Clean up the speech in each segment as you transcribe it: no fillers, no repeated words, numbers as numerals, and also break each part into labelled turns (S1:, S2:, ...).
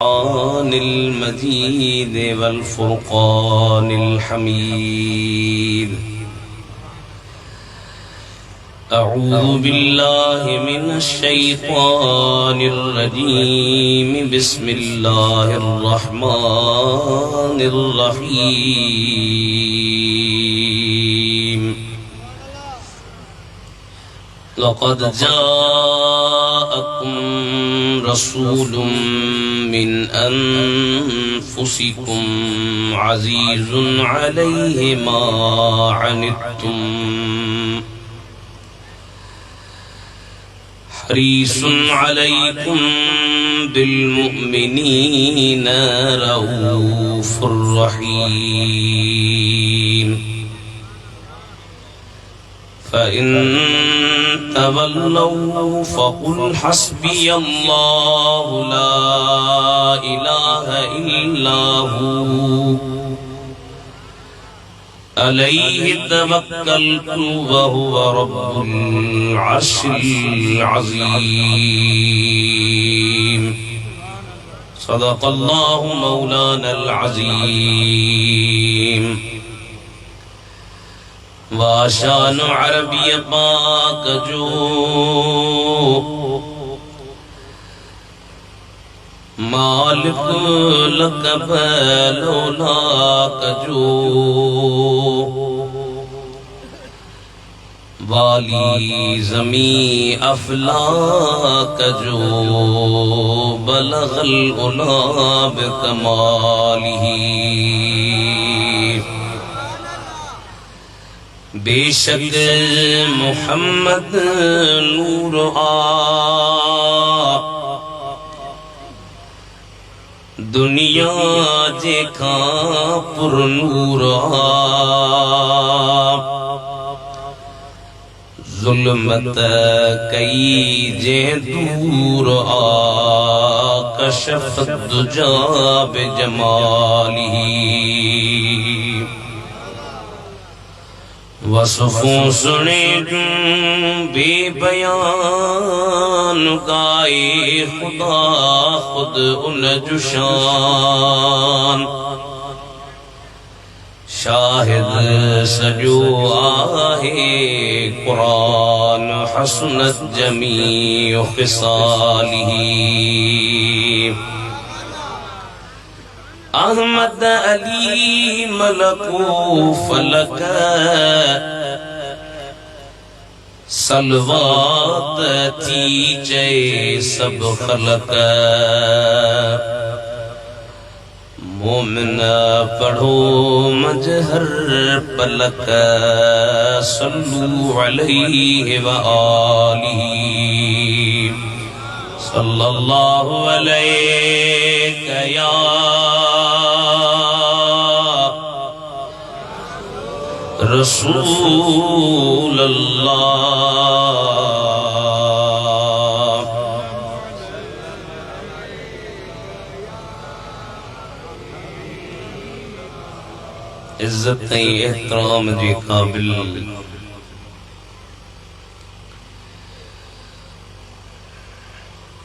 S1: القرآن المجيد والفرقان الحميد. أعوذ بالله من الشيطان الرجيم. بسم الله الرحمن الرحيم. لقد جاءكم رسول من أنفسكم عزيز عليه ما عنتم حريص عليكم بالمؤمنين رؤوف رحيم. فإن تولوا فقل حسبي الله لا إله إلا هو عليه توكلت وهو رب العرش العظيم. صدق الله مولانا العظيم. واشان عربی پاک جو مالک لقب لولاک جو والی زمین افلاک جو بلغ العلا بکمالہ. بے شک محمد نور دنیا جے کھاں پر نور ظلمت کئی جے دور کشفت دجا بجمالہ. وصفوں سنے جوں بے بیان گائے خدا خود ان جشان. شاہد سجو آہے قرآن حسنت جمیع خصالہ. احمد علی ملکو فلک صلوات تھی جے سب خلق. مومن پڑھو مجہر پلک صلو علیہ وآلہ. صلی اللہ علیہ یا رسول اللہ. عزت احترام جی قابل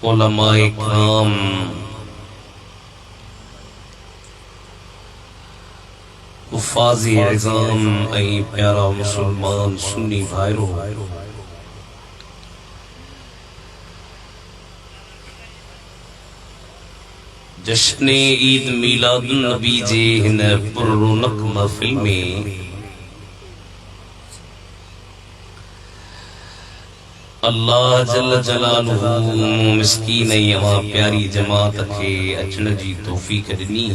S1: علماء کرام حفاظ عظام ای پیارا مسلمان سنی بھائرو. جشن عید میلاد النبی جے ہن پر رونق محفل میں اللہ جل جلالہ مسکین یہاں پیاری جماعت کے اچن جی توفیق ڈنی.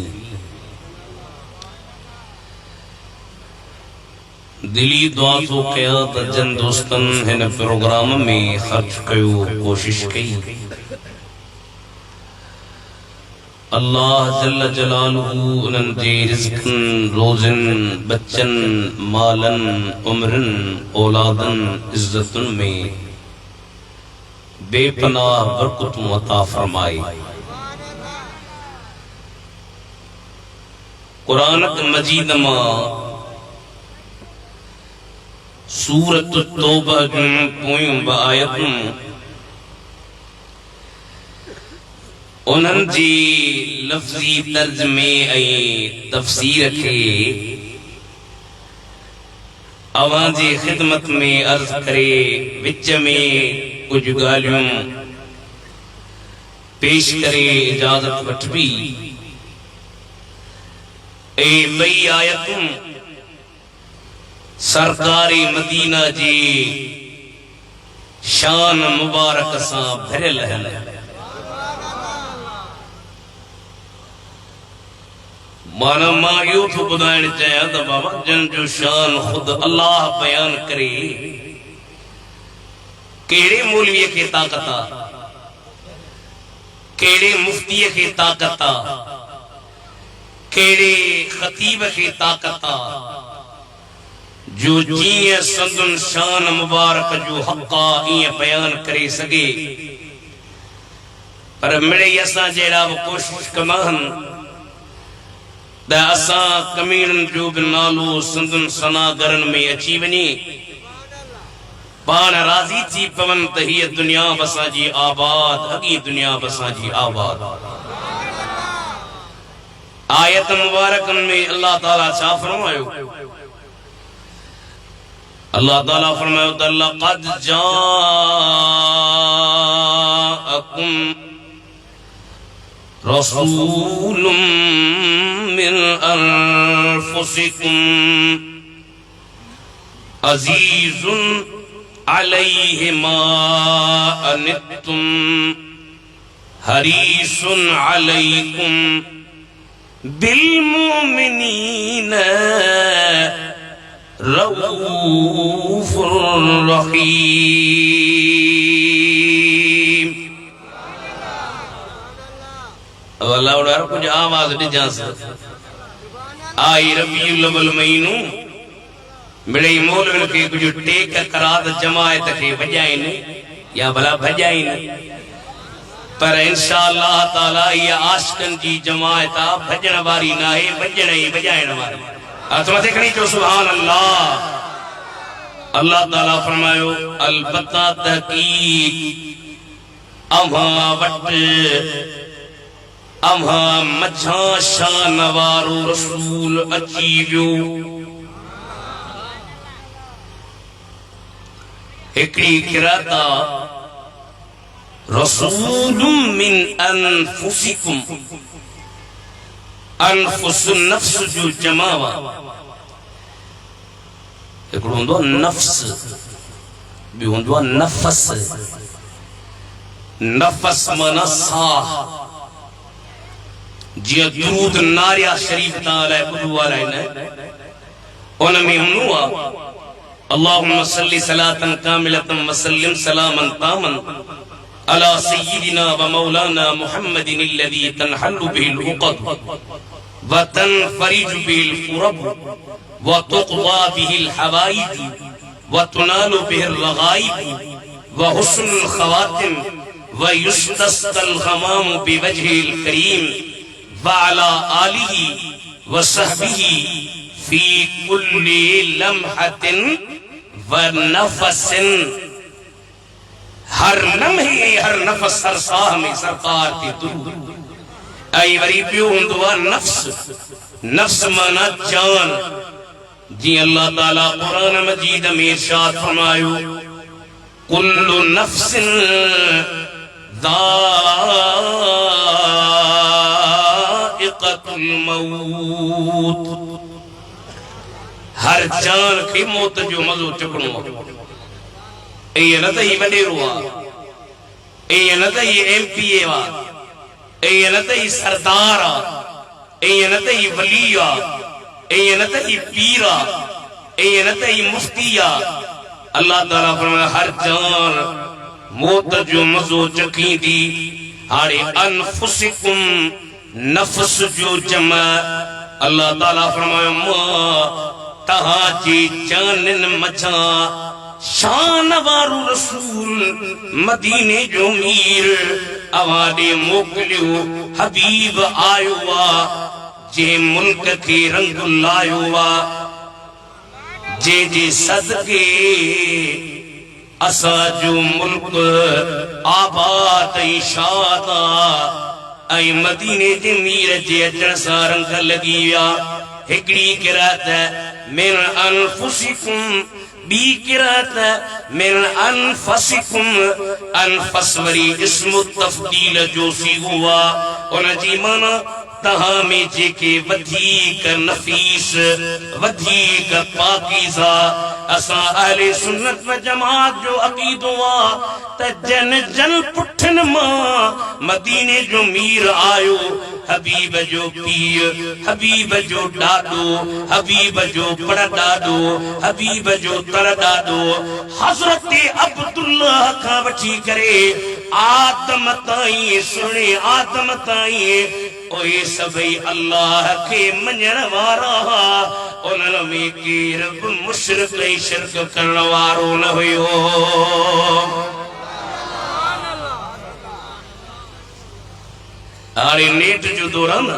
S1: دلی دعا تو کیا تا جن دوستن ہن پروگرام میں خرچ کیو کوشش کی. اللہ جل جلالہ انن جے رزقن روزن بچن مالن عمرن اولادن عزتن میں بے پناہ برکت عطا فرمائے. قرآن مجید ما سورة التوبہ جن پوئیں با آیتن उन्हनि जी लफ़्ज़ी तर्जुमे ऐं तफ़सीर खे अवां जी ख़िदमत में अर्ज़ करे विच में कुछ ॻाल्हियूं पेश करे इजाज़त वठबी। ए ॿई आयतूं सरकारी मदीना जी शान मुबारक सां भरियल आहिनि। माना मां इहो थो ॿुधाइण चाहियां त बाबा जन जो शान ख़ुद अल्लाह बयान करे। कहिड़े मौलवीअ खे ताक़त आहे, कहिड़े मुफ्तीअ खे ताक़त आहे, कहिड़े ख़तीब खे ताक़त आहे जो जीअं संदन शान मुबारक जो हक़ आहे ईअं बयान करे सघे। पर मिड़ई असां जहिड़ा बि कोशिश कंदा आहिनि त असां कमीणनि जो बि नालो सिंधुनि सनागरनि में अची वञे, पाण राज़ी थी पवनि त हीअ दुनिया बि असांजी आबाद, अॻी दुनिया बि असांजी आबाद। आयत मुबारकनि में अल्लाह ताला छा फरमायो? अल्लाह ताला फरमायो त लक़द जाअकुम रसूलुम मिन अनफुसिकुम अज़ीज़ुन अलैहि मा अनित्तुम हरीसुन अलैकुम बिलमुमिनीन रऊफुर रहीम। अब अल्लाह उड़ा कुछ आवाज ॾिजांसि। आई रबीउल अव्वल महीनो मिड़ई मौलवियुनि खे कुछ टेक करात जमायत खे वॼाइनि या भला भॼाइनि, पर इंशाअल्लाह ताला इहा आशिकनि जी जमायत आहे, भॼण वारी न आहे, वॼण ऐं वॼाइण वारी। हथ मथे खणी चओ सुभान अल्लाह। अल्लाह ताला फरमायो अलबत्ता तहकीक अव्हां वटि अव्हां मझां शान वारो रसूल अची वियो। हिकिड़ी क़िरात आहे रसूलुम मिन अनफुसिकुम। अनफुस नफ्स जो जमा वा। हिकिड़ो हूंदो आहे नफ्स, ॿियो हूंदो आहे नफ़स। नफ़स माना साह। जीअं दुरूद नारिया शरीफ तां लाइ ॿुधो वारा आहिनि, उन में हूंदो आहे अल्लाहुम्मा सल्ली सलातन कामिलतन वसल्लिम सलामन तामन अला सय्यिदिना व मौलाना मुहम्मदिन अल्लज़ी तनहल्लु बिहिल उक़द व तनफरिजु बिहिल कुरब व तुक़दा बिहिल हवाइज व तुनालु बिहिल रग़ाइब व हुस्नुल ख़वातिम व युस्तस्क़ल ग़माम बिवजहिल करीम व अला आलिहि व सहबिहि फी कुल्लि लम्हतिन व नफ़सिन। हर लम्हे हर नफ़स हर साह में सरकार की दुरूद। ऐं वरी ॿियो हूंदो आहे नफ़्स। नफ़्स माना जान। जीअं अल्लाह ताला क़ुरान मजीद में इरशाद फरमायो कुल्लु नफ़्सिन ज़ाइक़तुल मौत। हर जान खे मौत जो मज़ो चखणो आहे। ईअं न त ही वॾेरो आहे, ईअं न त ही एमपीए आहे, ईअं न त ही सरदार आहे, ईअं न त ही वली आहे, ईअं न त ही पीर आहे, ईअं न त ही मुफ्ती आहे। अल्लाह ताला फरमाए हर जान मौत जो मज़ो चखींदी। हाणे अनफुसिकुम नफ़्स जो जमा। अल्लाह ताला फरमायो मां तव्हांजी जाननि मझां शान वारो रसूल मदीने जो मीर अवां ॾे मोकिलियो। हबीब आयो आहे जे मुल्क खे रंग लायो आहे, जे सदके असांजो मुल्क आबाद ऐं शाद आहे। आई मदीने जे मीर जे अचण सां रंग लगी विया हिकड़ी किरात मिन अनफुसिकुम बी किरात मिन अनफसिकुम अनफस वरी इस्मु तफदील जो सी हुआ उन जी माना तहां में जेके वधीक नफीस वधीक पाकीज़ा असां अहले सुन्नत व जमात जो अकीदो आ त जन जन पुठन मां मदीने जो मीर आयो हबीब जो पीर हबीब जो डाडो हबीब जो पड़डाडो हबीब जो तरडाडो हजरत अब्दुल्लाह का वठी करे आदम ताई सुने आदम ताई ओए सभई अल्लाह के मञण वारा उन्हनि में केर बि मुशरिक ऐं शिरक करण वारो न हुयो हाणे नेट जो दौरान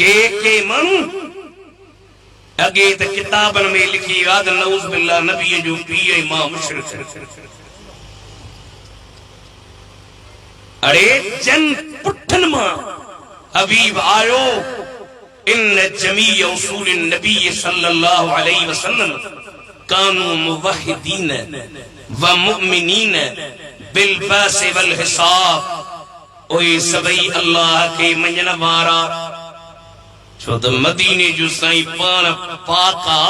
S1: के माण्हू अॻे त किताबनि में लिखी विया त नऊज़ बिल्लाह नबीअ जो पीउ मां मुशरिक अरे जन पुठन मां हबीब आयो इन जमी उसूल नबी सल्लल्लाहु अलैहि वसल्लम कानू मुवहिदीन व मुमिनीन बिल बास वल हिसाब ओए सभई अल्लाह के मञण वारा छो त मदीने जो साईं पाण पाका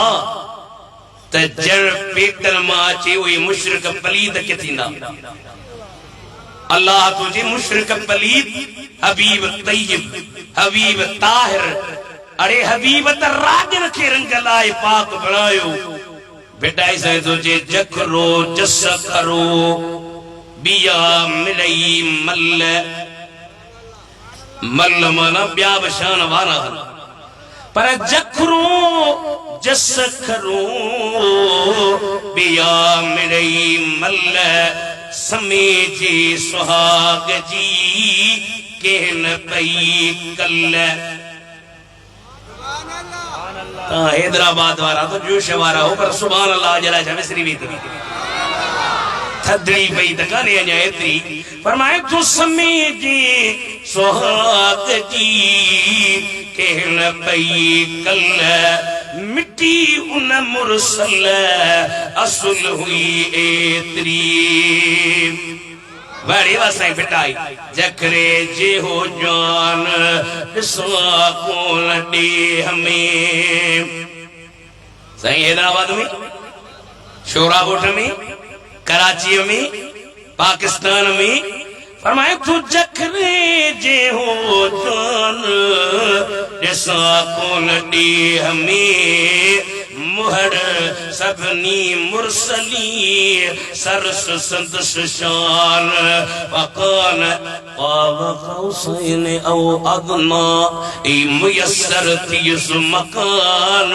S1: त जण पेटन मां अचे उहे मुशरिक पलीद के थींदा अल्लाह तुझे मुशरिक पलीद हबीब तय्यब हबीब ताहिर अरे हबीब त राजन के रंग लाए पाक बनायो बेटाई से तुझे जखरो जस करो बिया मिलई मल्ल मल्ल माना ब्या बशान वारा पर जखरो जस करो बिया मिलई मल्ल समेजे सुहाग जी कहन पई कल हैदराबाद वारा तो जोश वारा हो पर सुभान अल्लाह जला मिसरी भी थदड़ी पई त काने अञा एतरी फरमाए तो समेजे सुहाग जी कहन पई कल मिट्टी उन मुरसल असुल हुई एतरी बड़ी वसाई बिटाई जखरे जे हो जान दिसवा कोन दे हमें सही हैदराबाद में शोराकोट में कराची में पाकिस्तान में फरमाए तू जखरे जे हो जान दिसवा कोन दे हमें मुहर सबनी मुरसली सरस संदस शान वकान क़ाब क़ौसैन औ अदना ई मुयस्सर तीस मकान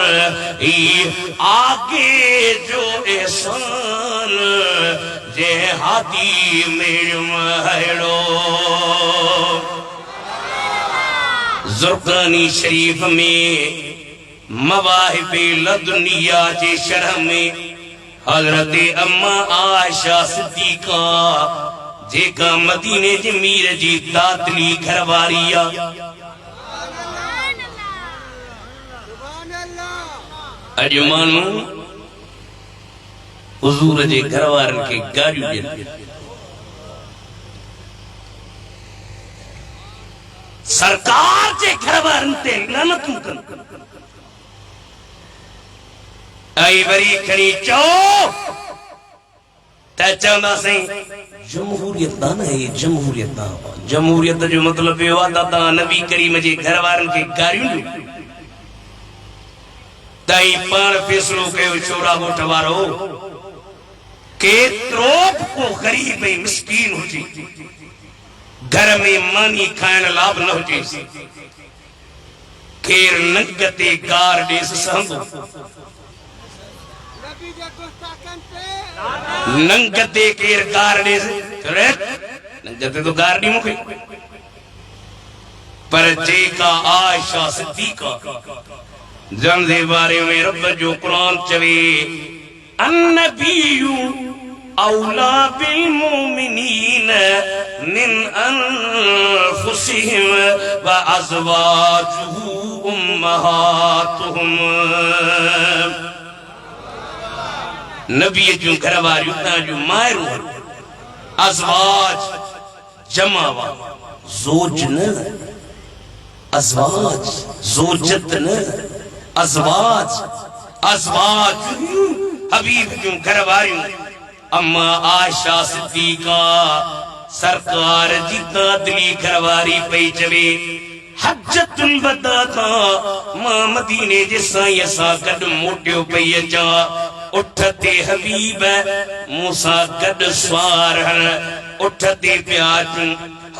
S1: ई आगे जो एहसान जे हादी मेर महड़ो ज़ुर्क़ानी शरीफ में मवाहिबे लदुनिया जे शरह में हजरत अम्मा आयशा सिद्दीका जेका मदीने जे मीर जी दातली घरवारिया अॼु माण्हू हुज़ूर जे घरवारनि खे गारियूं ॾियनि सरकार जे घरवारनि ते लानतूं कनि आई वरी खणी चो त चवंदा साईं जमहूरियत ना है जमहूरियत ना जमहूरियत जो मतलब यो आहे त नबी करीम जे घर वारनि खे गारियूं तई पाण फैसलो कयो छोरा ॻोठ वारो केतिरो को गरीब ऐं मिस्कीन हुजे घर में मानी खाइण लाभ न हुजे केर नंग ते गार ॾेस सहंदो नंग ते केर गार ॾेस नंग ते तो गार ॾी मूंखे पर जेका आयशा सिद्दीका जन जे बारे में रब जो कुरान चवे अन्नबियु औला बिल मोमिनीन मिन अनफुसिहिम व अज़वाजुहु उम्महातुहुम। नबी जो घर वारियूं तव्हांजूं मायरूं अज़वाज जमा वा ज़ोज न अज़वाज ज़ोजत न अज़वाज अज़वाज हबीब जो घर वारियूं अम्मा आयशा सिद्दीका सरकार जी तादली घरवारी पई चवे हज्जतुल वदा था मां मदीने जे साईं सां गॾु मोटियो पई अचा उठते हबीब मूसा गॾु सवार उठते प्याज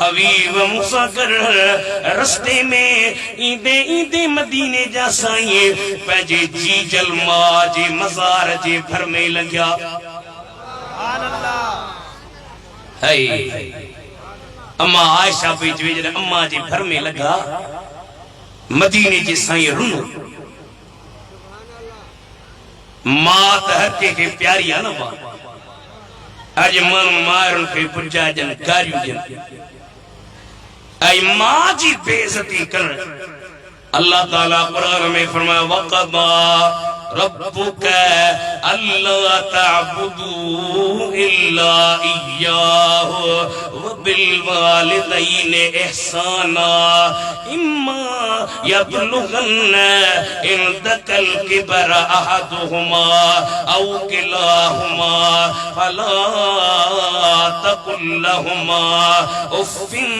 S1: हबीब मूसा कर रस्ते में ईंदे ईंदे मदीने जा साईं पंहिंजे जीजल मां जे मज़ार जे भर में लॻिया। अम्मा आयशा पे जब अम्मा जी घर में लगा मदीने जी साईं रुन मां त हर के प्यारी आहे न मां अज माण्हू मारुनि खे पुॼा जन गारियूं जन ऐं मां जी बेइज़ती करण अल्लाह ताला कुरान में फरमाया वक़दा रब्बुक अल्ला तअबुदू इल्ला इय्याहु व बिल वालिदैनि इहसाना इम्मा यबलुगन्ना इंदकल किबर अहदुहुमा औ किलाहुमा फला तकुल लहुमा उफ्फिन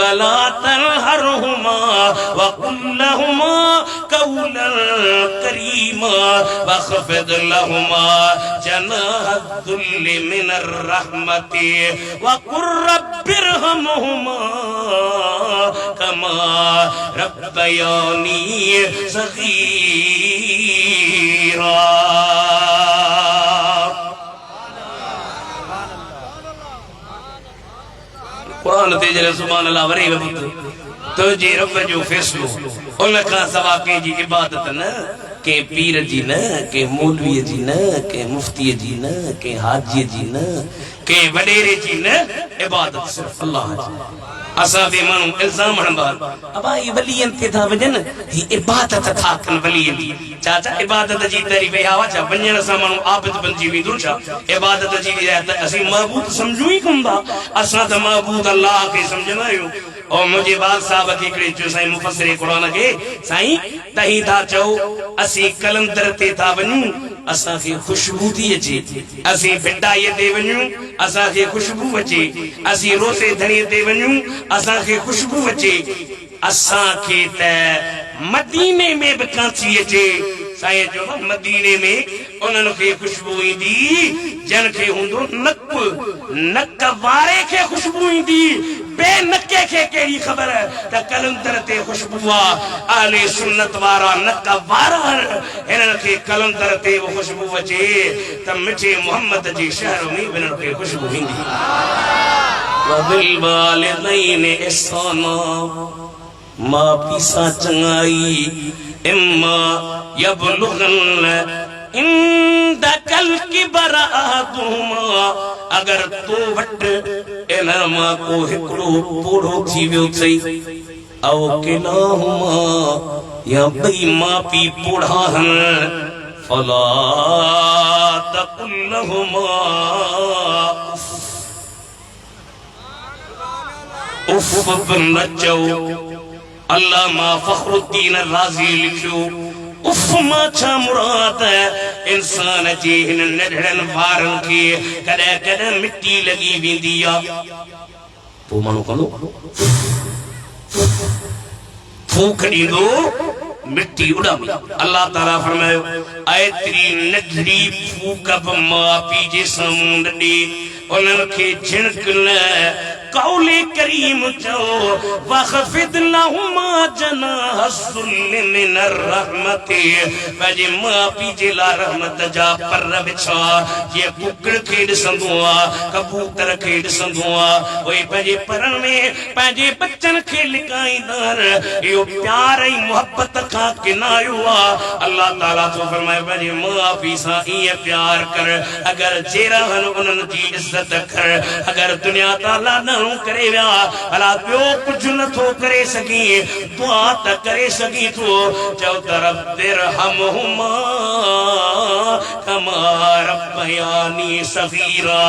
S1: वला तनहरहुमा व कुल लहुमा कौलन करीमा वख़फ़िद लहुमा जनाह अज़्ज़ुल्लि मिनर रहमति वक़ुल रब्बिरहमहुमा कमा रब्बयानी सग़ीरा। कुरान ते जरे सुभान अल्लाह वरी वक्त तो जे रब जो फैसलो उन का सवा के जी इबादत न के पीर जी न के मौलवी जी न के मुफ्ती जी न के हाजी जी न के वडेरे जी न इबादत सिर्फ अल्लाह जी। असा बे मानू इल्जाम हणबा अबा ये वलियन ते था वजन ही इबादत था कन वलियन चाचा इबादत जी तरी पे आवा चा वणन सा मानू आबिद बन जी वी दुरचा इबादत जी त असि महबूब समझू ही कुंदा असा त महबूब अल्लाह के समझना आयो। और मुझे बाल साहब के कड़े जो साईं मुफस्सिर कुरान के साईं तही था चो असी कलंदर ते था वणू असा के खुशबू थी अचे असी भिटाई ते वणू असा के खुशबू अचे असी रोसे धणी ते वणू असा के खुशबू अचे असा के त मदीने में भी कांची अचे साईं जो मदीने में उन्हनि खे खुशबू ईंदी जन खे हूंदो नक नक वारे खे खुशबू ईंदी बे नके खे कहिड़ी ख़बर त कलंदर ते खुशबू आहे अहले सुन्नत वारा नक वारा हिननि खे कलंदर ते खुशबू अचे त मिठे मोहम्मद जे शहर में हिननि खे खुशबू ईंदी। वबिल वालिदैनि इहसाना मां पीउ सां चङाई इम्मा यबलुगन्ना इंदकल किबर अहदुहुमा अगर तो वट इन मां को हिकड़ो बूढ़ो थी वियो थई औ किलाहुमा या बई मां पीउ बूढ़ा हन फला तकुल लहुमा उफ न चओ। अल्लामा फखरुद्दीन राज़ी लिखियो उफ मां छा मुराद इंसान जे हिन नढड़न वारन खे कॾहिं कॾहिं मिट्टी लगी वेंदी आहे पोइ माण्हू कंदो फूक ॾींदो मिट्टी उड़ामी। अल्लाह ताला फरमायो एतिरी नढड़ी फूक बि माउ पीउ जे साम्हूं न ॾे उन्हनि खे झिणक न कौले करीम चो वखफिद लहुमा जनाह الذل من الرحمत पंहिंजे मां पीउ जे लाइ रहमत जा पर बिछा जीअं कुकड़ खे ॾिसंदो आहे कबूतर खे ॾिसंदो आहे उहे पंहिंजे परनि में पंहिंजे बचनि खे लिकाईंदा आहिनि इहो प्यार ऐं मुहबत खां किनायो आहे अल्लाह ताला थो फरमाए पंहिंजे माउ पीउ सां ईअं प्यार कर अगरि जहिड़ा आहिनि उन्हनि जी इज़त कर अगरि दुनिया तां लाॾाणो करे विया भला ॿियो कुझु नथो करे सघी दुआ त करे सघी थो चओ त रब्बिरहमहुमा कमा रब्बयानी सगीरा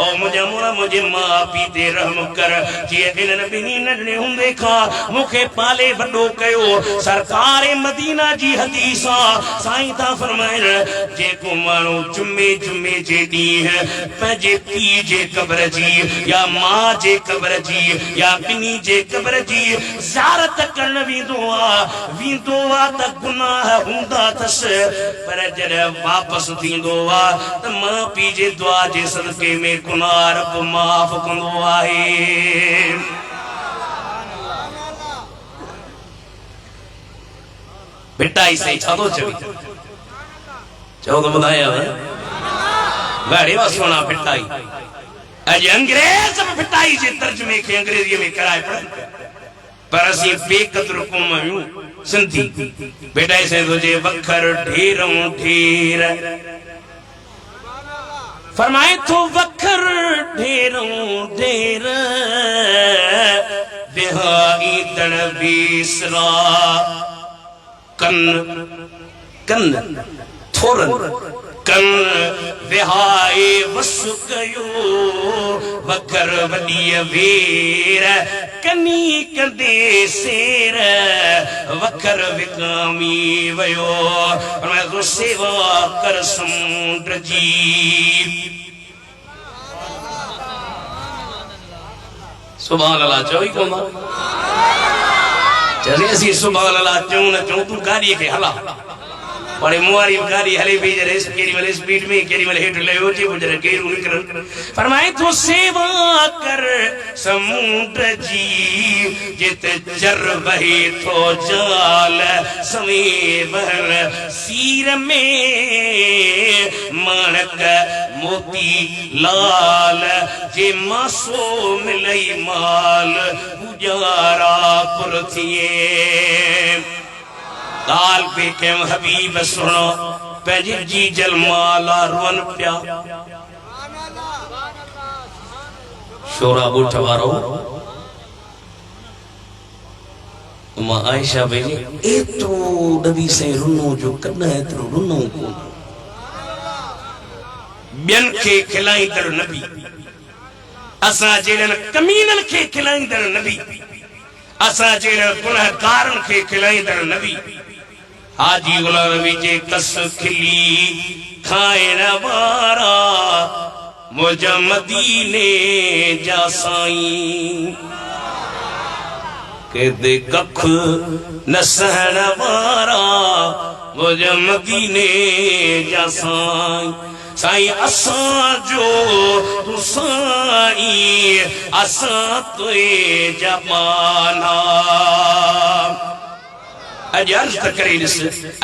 S1: ओ मुंहिंजा मोला मुंहिंजे माउ पीउ ते रहम कर जीअं इन्हनि ॿिन्ही नंढड़े हूंदे खां मूंखे पाले वॾो कयो सरकार मदीना जी हदीस आहे साईं था फरमाइनि जेको माण्हू जुमे जुमे जे ॾींहुं पंहिंजे पीउ जे क़ब्र जी या माउ जे क़ब्र जी या ॿिन्ही जे क़ब्र जी ज़ियारत करण वेंदो आहे त गुनाह हूंदा अथसि पर जॾहिं वापसि थींदो आहे त माउ पीउ जे दुआ जे सदके में गुनाह रब माफ़ कंदो आहे भिटाई सही छा थो चवे चओ त ॿुधायां घणी वा सोना भिटाई अॼु अंग्रेज़ बि भिटाई जे तर्जुमे खे अंग्रेज़ीअ में कराए पढ़नि पर असीं बेक़दुर क़ौम आहियूं सिंधी भिटाई साईं थो चए वखर ढेरों ढेर फरमाए थो वखर ढेरों ढेर बिहाई तण बीसरा कन कन थोरन कन विहाए वसु कयो वखर वॾी वेर कनी कंदे सेर वखर विकामी वयो फरमाए थो सेवा कर समुंड जी सुभान अल्लाह चओ ई कोन चले असीं सुभान अल्लाह चऊं न चऊं तूं गाॾीअ खे हला पर मुआरी गाड़ी हले पई जरे केरी वाले स्पीड में केरी वाले हेठ ले होची गुजरे केरू निकल फरमाए तो सेवा कर समुंड जी जित जर बहे तो जाल सवेवर सीर में माणक मोती लाल जे मासो मिलई माल गुजारा पुरथिए गाल पे केम हबीब सुनो पंहिंजे जी जल माला रुअन पिया शोरा ॻोठ वारो मां आयशा भेजे एतिरो ॾबी साईं रुनो जो कॾहिं एतिरो रुनो कोन ॿियनि खे खिलाईंदड़ नबी असां जहिड़नि कमीननि खे खिलाईंदड़ नबी असां जहिड़नि गुनहगारनि खे खिलाईंदड़ नबी हाजी गुलाम नबी जे कस खिली खाइण वारा मुंहिंजा मदीने जा साईं केदे कख न सहण वारा मुंहिंजा मदीने जा साईं साईं असां जो तू साईं असां तुए जमाना अज अर्ज त करे ॾिस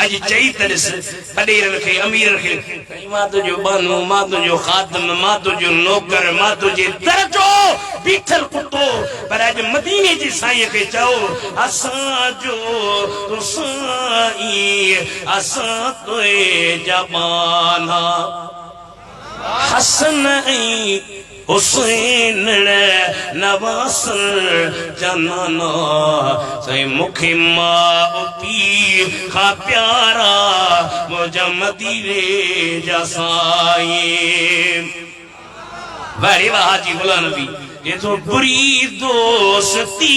S1: अज चई त ॾिस अॾेरनि खे अमीरनि खे मां तुंहिंजो बानो मां तुंहिंजो ख़ादम मां तुंहिंजो नौकर मां तुंहिंजे दर जो बीठल कुतो पर अॼु मदीने जे साईं खे चओ असां जो तू साईं असां तुए जमाना हसन ऐं हुसैन नवासन जनाना साईं मूंखे माउ पीउ खां प्यारा मुंहिंजा मदीने जा साईं वरी हाजी गुलाम नबी ये तो बुरी दोस्ती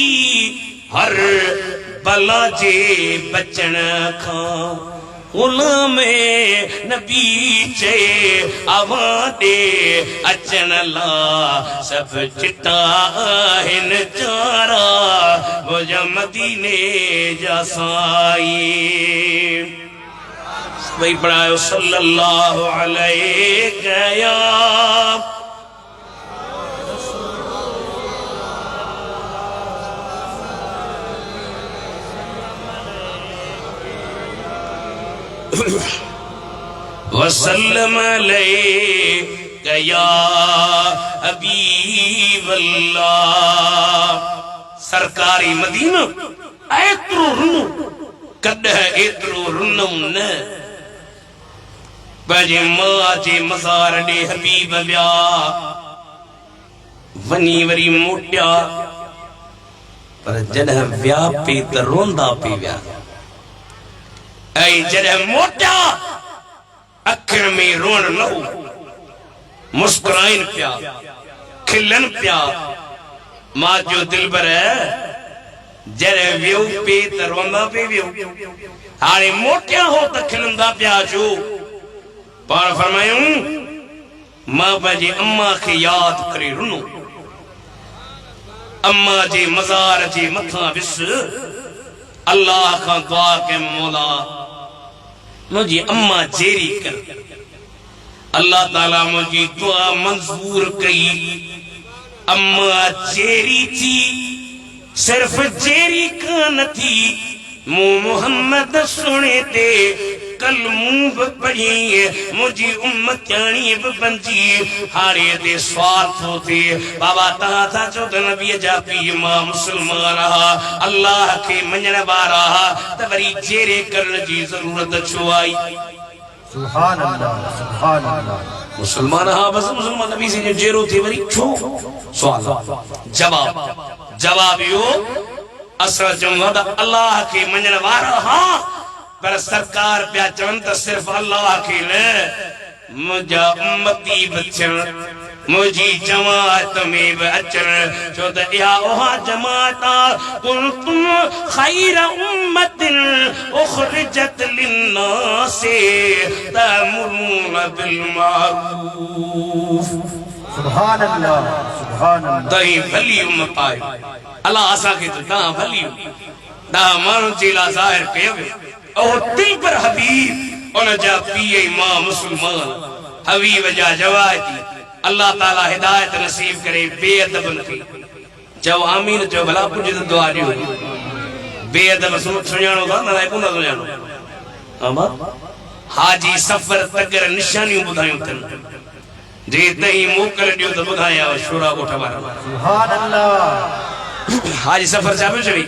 S1: हर बला जे बचण खां गुलाम नबी चे अवां ॾे अचण ला सब चिटा आहिनि चारा मुंहिंजा मदीने जा साईं भई पढ़ायो सल्लल्लाहु अलैहि या वसल्लम अलैका या हबीबल्लाह। सरकारी मदीना एतरो रुनो कद एतरो रुनो न पंहिंजे मां जे मज़ार ॾे हबीब विया वनी वरी मोटिया पर जॾहिं विया पे त रोंदा पे विया ऐं जॾहिं मोटिया अखियुनि में रोअण न हो मुस्कुराइनि पिया खिलनि पिया मां जो दिलबर जॾहिं वियो पे त रोंदा पे वियो हाणे मोटिया हो त खिलंदा पिया छो पाण फरमायूं मां पंहिंजी अम्मा खे यादि करे रुनो अम्मा जे मज़ार जे मथां विस अल्लाह खां दुआ के मौला मुझी अम्मा जेरी कर अल्लाह ताला मुझी दुआ मंजूर कई अम्मा जेरी थी सिर्फ जेरी कान थी मु मोहम्मद सुने ते कल मुंह पढ़ी मुझी उम्मतानी बंजी हारे दे सवाल थो थे बाबा ता था जो त नबी जा पी मां मुसलमान रहा अल्लाह के मञण वारा त वरी जेरे करण जी जरूरत छो आई
S2: सुभान अल्लाह सुभान अल्लाह
S1: मुसलमान हा बस मुसलमान नबी से जेरो थे वरी छो सवाल जवाब यो असल जवाब अल्लाह के मञण वारा हा पर सरकार पिया चवन त सिर्फ अल्लाह के न मुझा उम्मती बचन मुझी जमात में भी अचन छो त इहा ओहा जमात कुंतुम खैर उम्मतिन उखरिजत लिन्नास तअमुरुन बिल मारूफ
S2: सुभान अल्लाह
S1: दही भली उम्मत आहे अल्लाह असा के ता भली दा मानु जिला ज़ाहिर कयो ओ ती पर हबीब उन जा पीए मां मुसलमान हबीब जा जवाती अल्लाह ताला हिदायत नसीब करे बेअदब न की जो आमीन जो भला कुछ दुआ दियो बेअदब सुञाणो था न कोन सुञाणो हां हाजी सफर तगर निशानियूं बुधायूं तन जे तई मोकल दियो त बुधाया शोरा कोठा वारा
S2: सुभान अल्लाह
S1: हाजी सफर जा चवी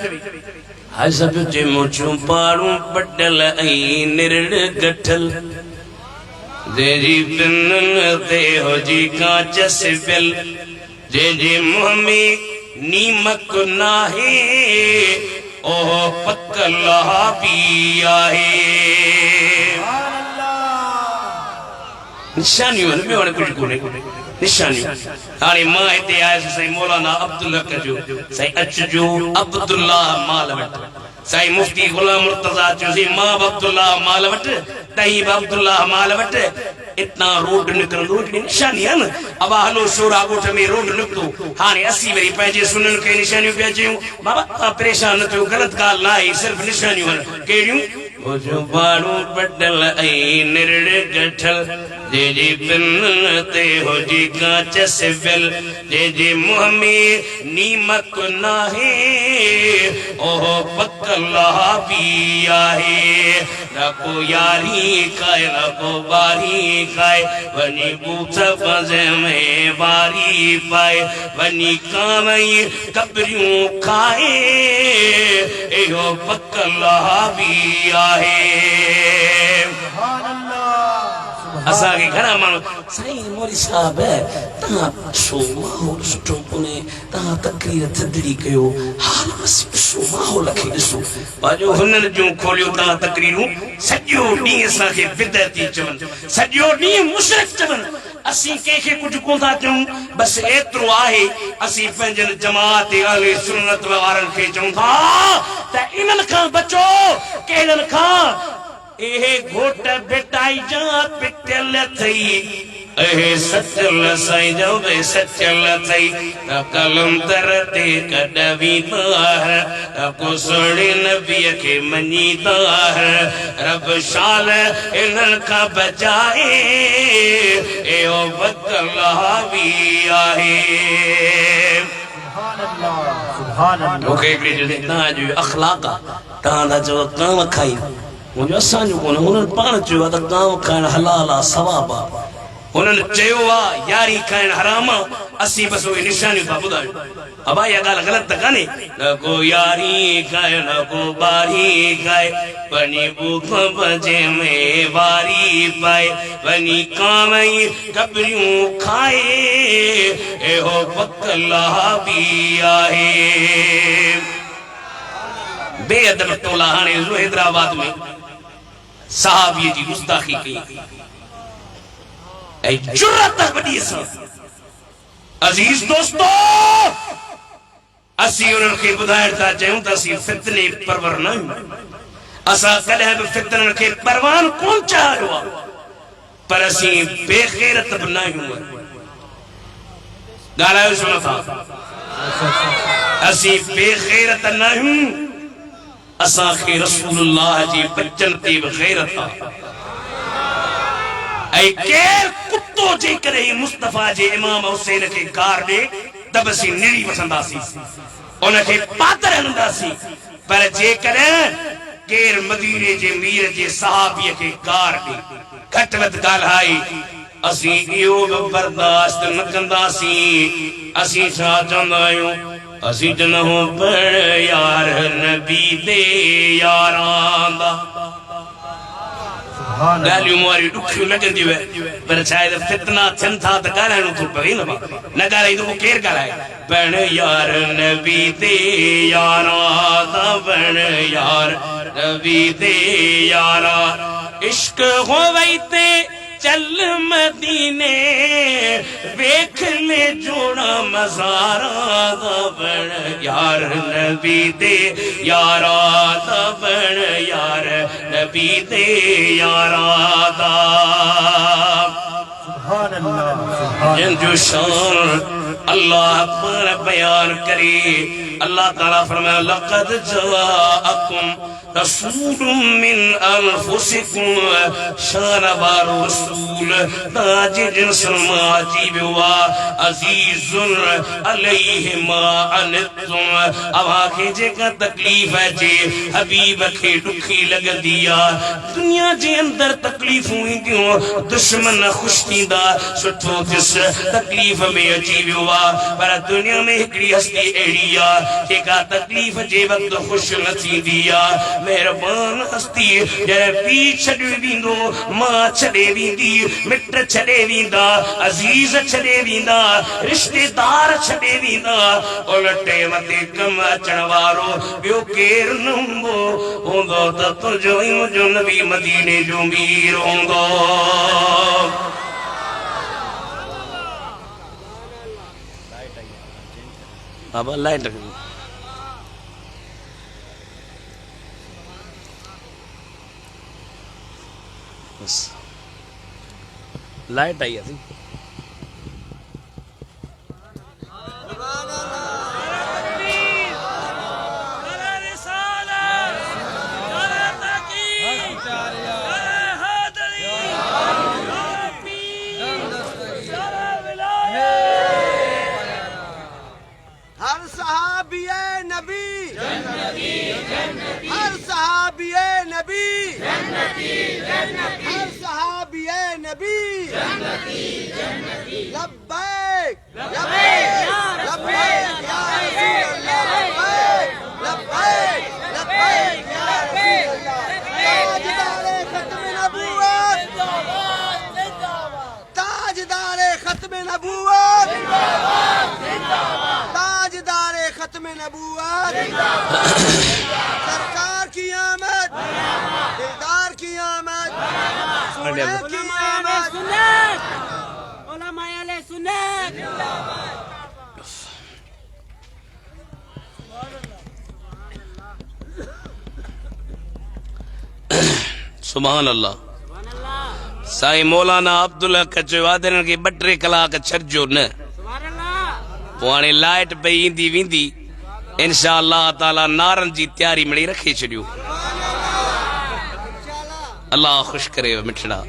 S1: हाजी सब जे मुचू पारू पटल ऐ निरड़ गठल जे जी पिनन ते हो जी कांच सिबिल जे जी मुंह में नीमक नाहे ओ पकला भी आहे निशानियों में वाले कुछ कोने निशानियों हाणे मां हिते आयुसि साईं मौलाना अब्दुल हक जो साईं अचजो अब्दुल्ला माल वट साईं मुफ्ती गुलाम मुर्तजा चोसी मां अब्दुल्ला माल वट तई अब्दुल्ला माल वट इतना रोड निकरंदो निशानी है न अब हलो शोरा गोठ में रोड निकतो हाने असी वरी पंहिंजे सुनन के निशानियों पे अचूं बाबा परेशान न थियो गलत गाल ना है सिर्फ निशानियों केड़ियों जो बाड़ू पटल ऐ निरड़ गठल जे जी पिन ते हो जी कांच सिबिल जे जी मुंह में नीमक नाहे ओह पकला भी आहे न को यारी खाए न को बारी खाए वनी बूथ फजे में बारी पाए वनी कामई कबरियों खाए एहो पकला भी आहे
S2: सुभान अल्लाह
S1: असा के घणा माण्हू साईं मौली साहब तव्हां ॾिसो माहौल सुठो कोन्हे तव्हां तकरीर थधिड़ी कयो हाल मसी ॾिसो माहौल खे ॾिसो पंहिंजो हुननि जूं खोलियो तव्हां तकरीरूं सॼो ॾींहुं असांखे बिदअती चवनि सॼो ॾींहुं मुशरिक चवनि असीं कंहिंखे कुझु कोन था चऊं बसि एतिरो आहे असीं पंहिंजनि जमात अहले सुन्नत वारनि खे चऊं था त इन्हनि खां बचो कहिड़नि खां एहे घोट बेटाई जा पिटल थई एहे सचल साईं जो बे सचल थई कलंदर ते कदवी तार को सोने नबी के मनी तार रब शाल इन्हन का बचाए एहो बकला भी आहे
S2: सुभान अल्लाह
S1: ओके एकड़ी जो ता जो अखलाक ता दा जो काम खाई मुंहिंजो असांजो कोन्हे हुननि पाण चयो आहे त गांव खाइण हलाल आहे सवाब आहे हुननि चयो आहे यारी खाइण हराम आहे असीं बसि उहे निशानियूं था ॿुधायूं अबा इहा ॻाल्हि ग़लति त कान्हे न को यारी खाए न को ॿारी खाए वञी बुख बजे में वारी पाए वञी कामई कबरियूं खाए एहो पकला बि आहे बेअदब टोला हाणे हैदराबाद में साहबीअ जी गुस्ताखी कई ऐं जुरत वॾी सां अज़ीज़ दोस्तो असीं उन्हनि खे ॿुधाइण था चाहियूं त असीं फितने परवर न आहियूं असां कॾहिं बि फितननि खे परवान कोन चाढ़ियो आहे पर असीं बेग़ैरत बि न आहियूं ॻाल्हायो छो नथा असीं बेग़ैरत न आहियूं असांखे रसूलुल्लाह जी बचन ते बि गैरत आहे ऐं केरु कुतो जेकॾहिं मुस्तफ़ा जे इमाम हुसैन खे गार ॾे त बि असीं निड़ी वठंदासीं उनखे पातर हणंदासीं पर जेकॾहिं केरु मदीने जे मीर जे सहाबीअ खे गार ॾे घटि वधि ॻाल्हाई असीं इहो बि बर्दाश्त न कंदासीं असीं छा चवंदा आहियूं असीं चवंदा आहियूं पर यार नबी दे यारां ॻाल्हियूं मुआरियूं ॾुखियूं लॻंदियूं पर शायद फितना थियनि था त ॻाल्हाइणो थो पवे न न ॻाल्हाईंदो पोइ केरु ॻाल्हाए पण यार नबी ते यारां पण यार नबी ते यारां इश्क हो वई ते चल मदीने वेख ले जोड़ा मज़ारा बण यार नबी दे यारा बण यार नबी दे यारा जो शान अल्लाह पर बयान करे अल्लाह ताला फरमाया लक़द जाअकुम रसूलुम मिन अनफुसिकुम शान बारो रसूल ताज जिन्स माजी बिवा अजीजुन अलैहि मा अनतुम अवा के जेका तकलीफ है जे हबीब के दुखी लगदी आ दुनिया जे अंदर तकलीफूं ईंदियूं दुश्मन खुश थींदा सुठो थिस तकलीफ में अची वियो आ पर दुनिया में हिकड़ी हस्ती अहिड़ी आ जेका तकलीफ जे वक्त खुश न थींदी आ मेहरबान हस्ती जॾहिं पीउ छॾे वेंदो मां छॾे वेंदी मिट छॾे वेंदा अज़ीज़ छॾे वेंदा रिश्तेदार छॾे वेंदा उन टेम ते कम अचण वारो ॿियो केरु न हूंदो त तुंहिंजो ई मुंहिंजो नबी मदीने जो मीर हूंदो अब लाइट बस लाइट आई थी
S3: सरकार की आमद दिलदार की आमद उलमाए सुन्नत
S1: सुभान अल्लाह साईं मौलाना अब्दुल हक चयो आदरन के 2-3 कलाक छॾिजो न पोइ हाणे लाइट पई ईंदी वेंदी इंशाअल्लाह ताला नारन जी तैयारी मिली रखी छॾियो अल्लाह खुश करे मिठड़ा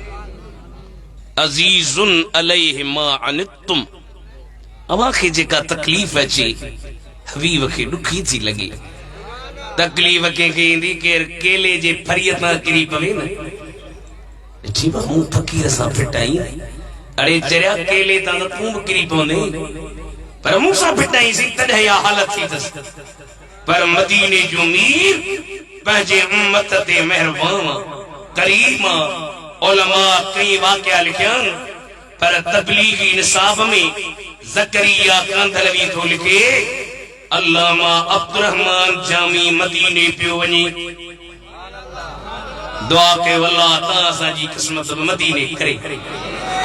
S1: अजीजुन अलैहि मा अनितुम अवा खे जेका तकलीफ अचे हबीब खे ॾुखी थी लगे तकलीफ़ कंहिंखे ईंदी केर केले जे फरीअ तां किरी पवे न ठी मूं फ़कीर सां फिटाई अड़े चरिया केले तां त तूं बि किरी पवंदे पर मूंसां फिटाईसीं तॾहिं इहा हालत थी अथसि पर मदीने जो मीर पंहिंजे उम्मत ते महिरबान करीम उलमा कई वाक़िया लिखिया पर तबलीगी निसाब में ज़करिया कांधलवी थो लिखे अल्लामा अब्दुर्रहमान जामी मदीने पियो वञे दुआ कयो अल्लाह तां असांजी क़िस्मत मदीने करे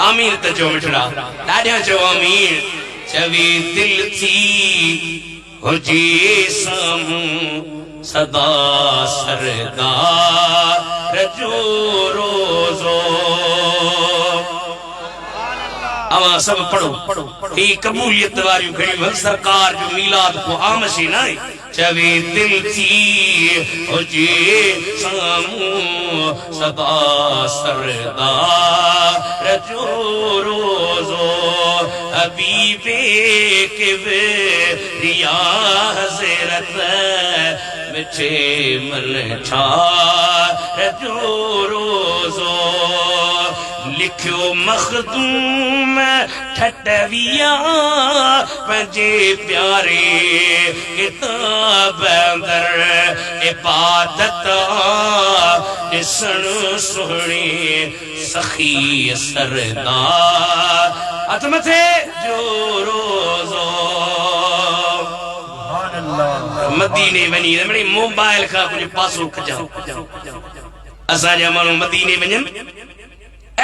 S1: आमीन त चओ मिठड़ा ॾाढा चओ आमीन चवे दिल थी हुजे साम्हूं सदा सरदार जो रोज़ो अवां सब पढ़ो ही कबूलियत वारियूं घड़ियूं सरकार जो मीलाद को आम सी न चवे दिल थी हुजे साम्हूं सदा सरदार जो रोज़ो हबीबे किबरिया हज़रत मिठे मन ठार जो रोज़ो लिखियो मखदूम ठटविया पंजे प्यारे किताब अंदर इबादत ॾिसण सुहिणी सखी सरदार हथ मथे जो रोज़ो मदीने वञी मिड़ी मोबाइल खां कुझु पासो खजां असांजा माण्हू मदीने वञनि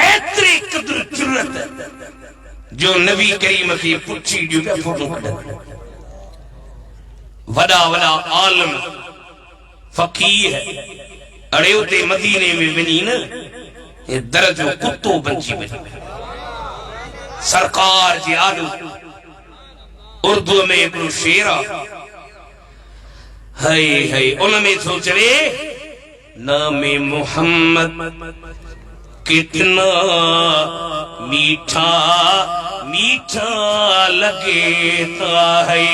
S1: एतरी क़दर जुरत जो नबी करीम खे पुछी ॾियो पिया फोटो कढनि वॾा वॾा आलम फ़क़ीह अड़े उते मदीने में वञी न हे दर जो कुत्तो बणिजी वञे सरकार जी आॾो उर्दू में हिकिड़ो शेर आहे हाय हाय उन में थो चवे नामे मोहम्मद कितना मीठा मीठा लगता है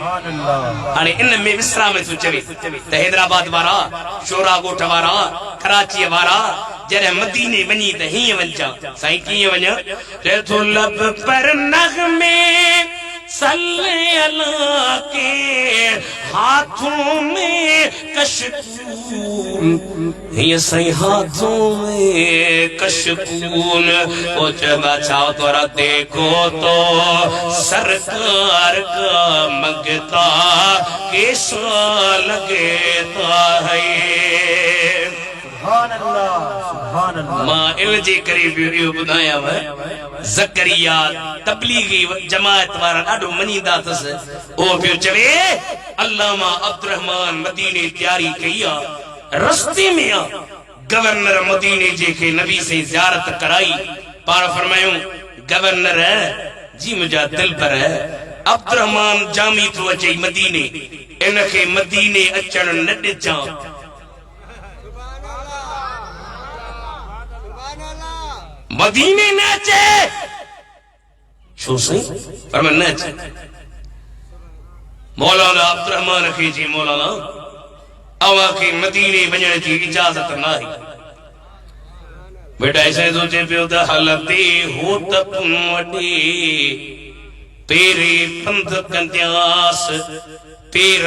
S1: हाणे इन में विसरा में थो चवे त हैदराबाद वारा शोरा ॻोठ वारा कराची वारा जॾहिं मदीने वञी त हीअं वञा साईं कीअं वञा चए थो लब पर नग़मे सल्ले अला के हाथों में कशकून ये सही हाथों में कशकून ओ जब अच्छा तोरा देखो तो सरकार का मंगता कैसा लगता है
S2: सुभान अल्लाह सुभान अल्लाह
S1: मां इन जे करे वीडियो बुधाया व ज़करिया तबलीगी जमात वारा ॾाढो मञींदा अथसि ओ पियो चवे अल्लामा अब्दुर्रहमान मदीने तैयारी कई आहे रस्ते में आहे गवर्नर मदीने जेके नबी से ज़ियारत कराई पाण फरमायूं गवर्नर जी मुंहिंजा दिल पर अब्दुर्रहमान जामी थो अचे मदीने इनखे मदीने अचण न ॾिजां मदीने न अचे छो सही पर मैं न अचे मौलाना अब्दुर्रहमान खे जी मौलाना अवां खे मदीने वञण जी इजाज़त न आहे बेटा ऐसे सोचे पियो त हलते हो त पुन वॾे पेरे पंध कंदियास पेर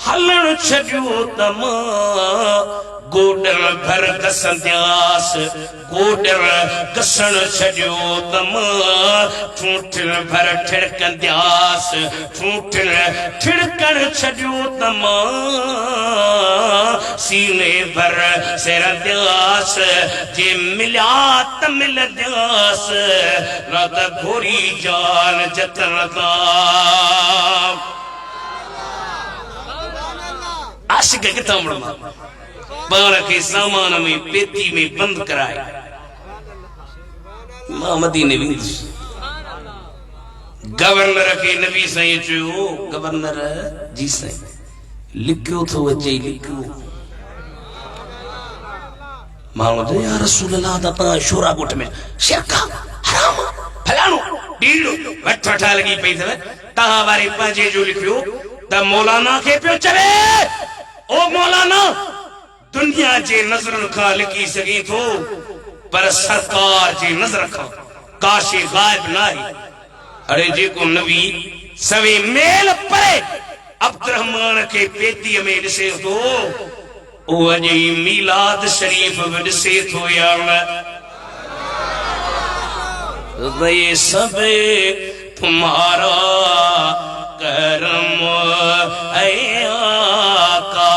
S1: हलण छॾियो त मां गोडन भर कसंदियास गोडन कसण छॾियो त मां ठूठन भर ठिड़कंदियास ठूठन ठिड़कण छॾियो त मां सीने भर सिरंदियास जे मिलिया त मिलंदियास न त घोरी जान जतन तां आशिक किथां मिलंदा पाण खे सामान में पेती में बंद कराए मां मदीने वेंदुसि गवर्नर खे नबी साईं चयो गवर्नर जी साईं लिखियो थो अचे लिखियो माण्हू चयो या रसूल अल्लाह त तव्हां शोरा ॻोठ में शिरका हराम फलाणो ॾीड़ो वठ वठा लॻी पई अथव तव्हां वारे पंहिंजे जो लिखियो त मौलाना के पियो चवे ओ मौलाना दुनिया जे नजर खां लिखी सके थो पर सरकार जी नजर खां काशी गायब नाही। अरे जेको नबी सवे मेल परे अब्दुर्रहमान के पेटी में ॾिसे थो ओ अॼु ई मीलाद शरीफ में ॾिसे थो यार ये सब तुम्हारा करम ऐ आका।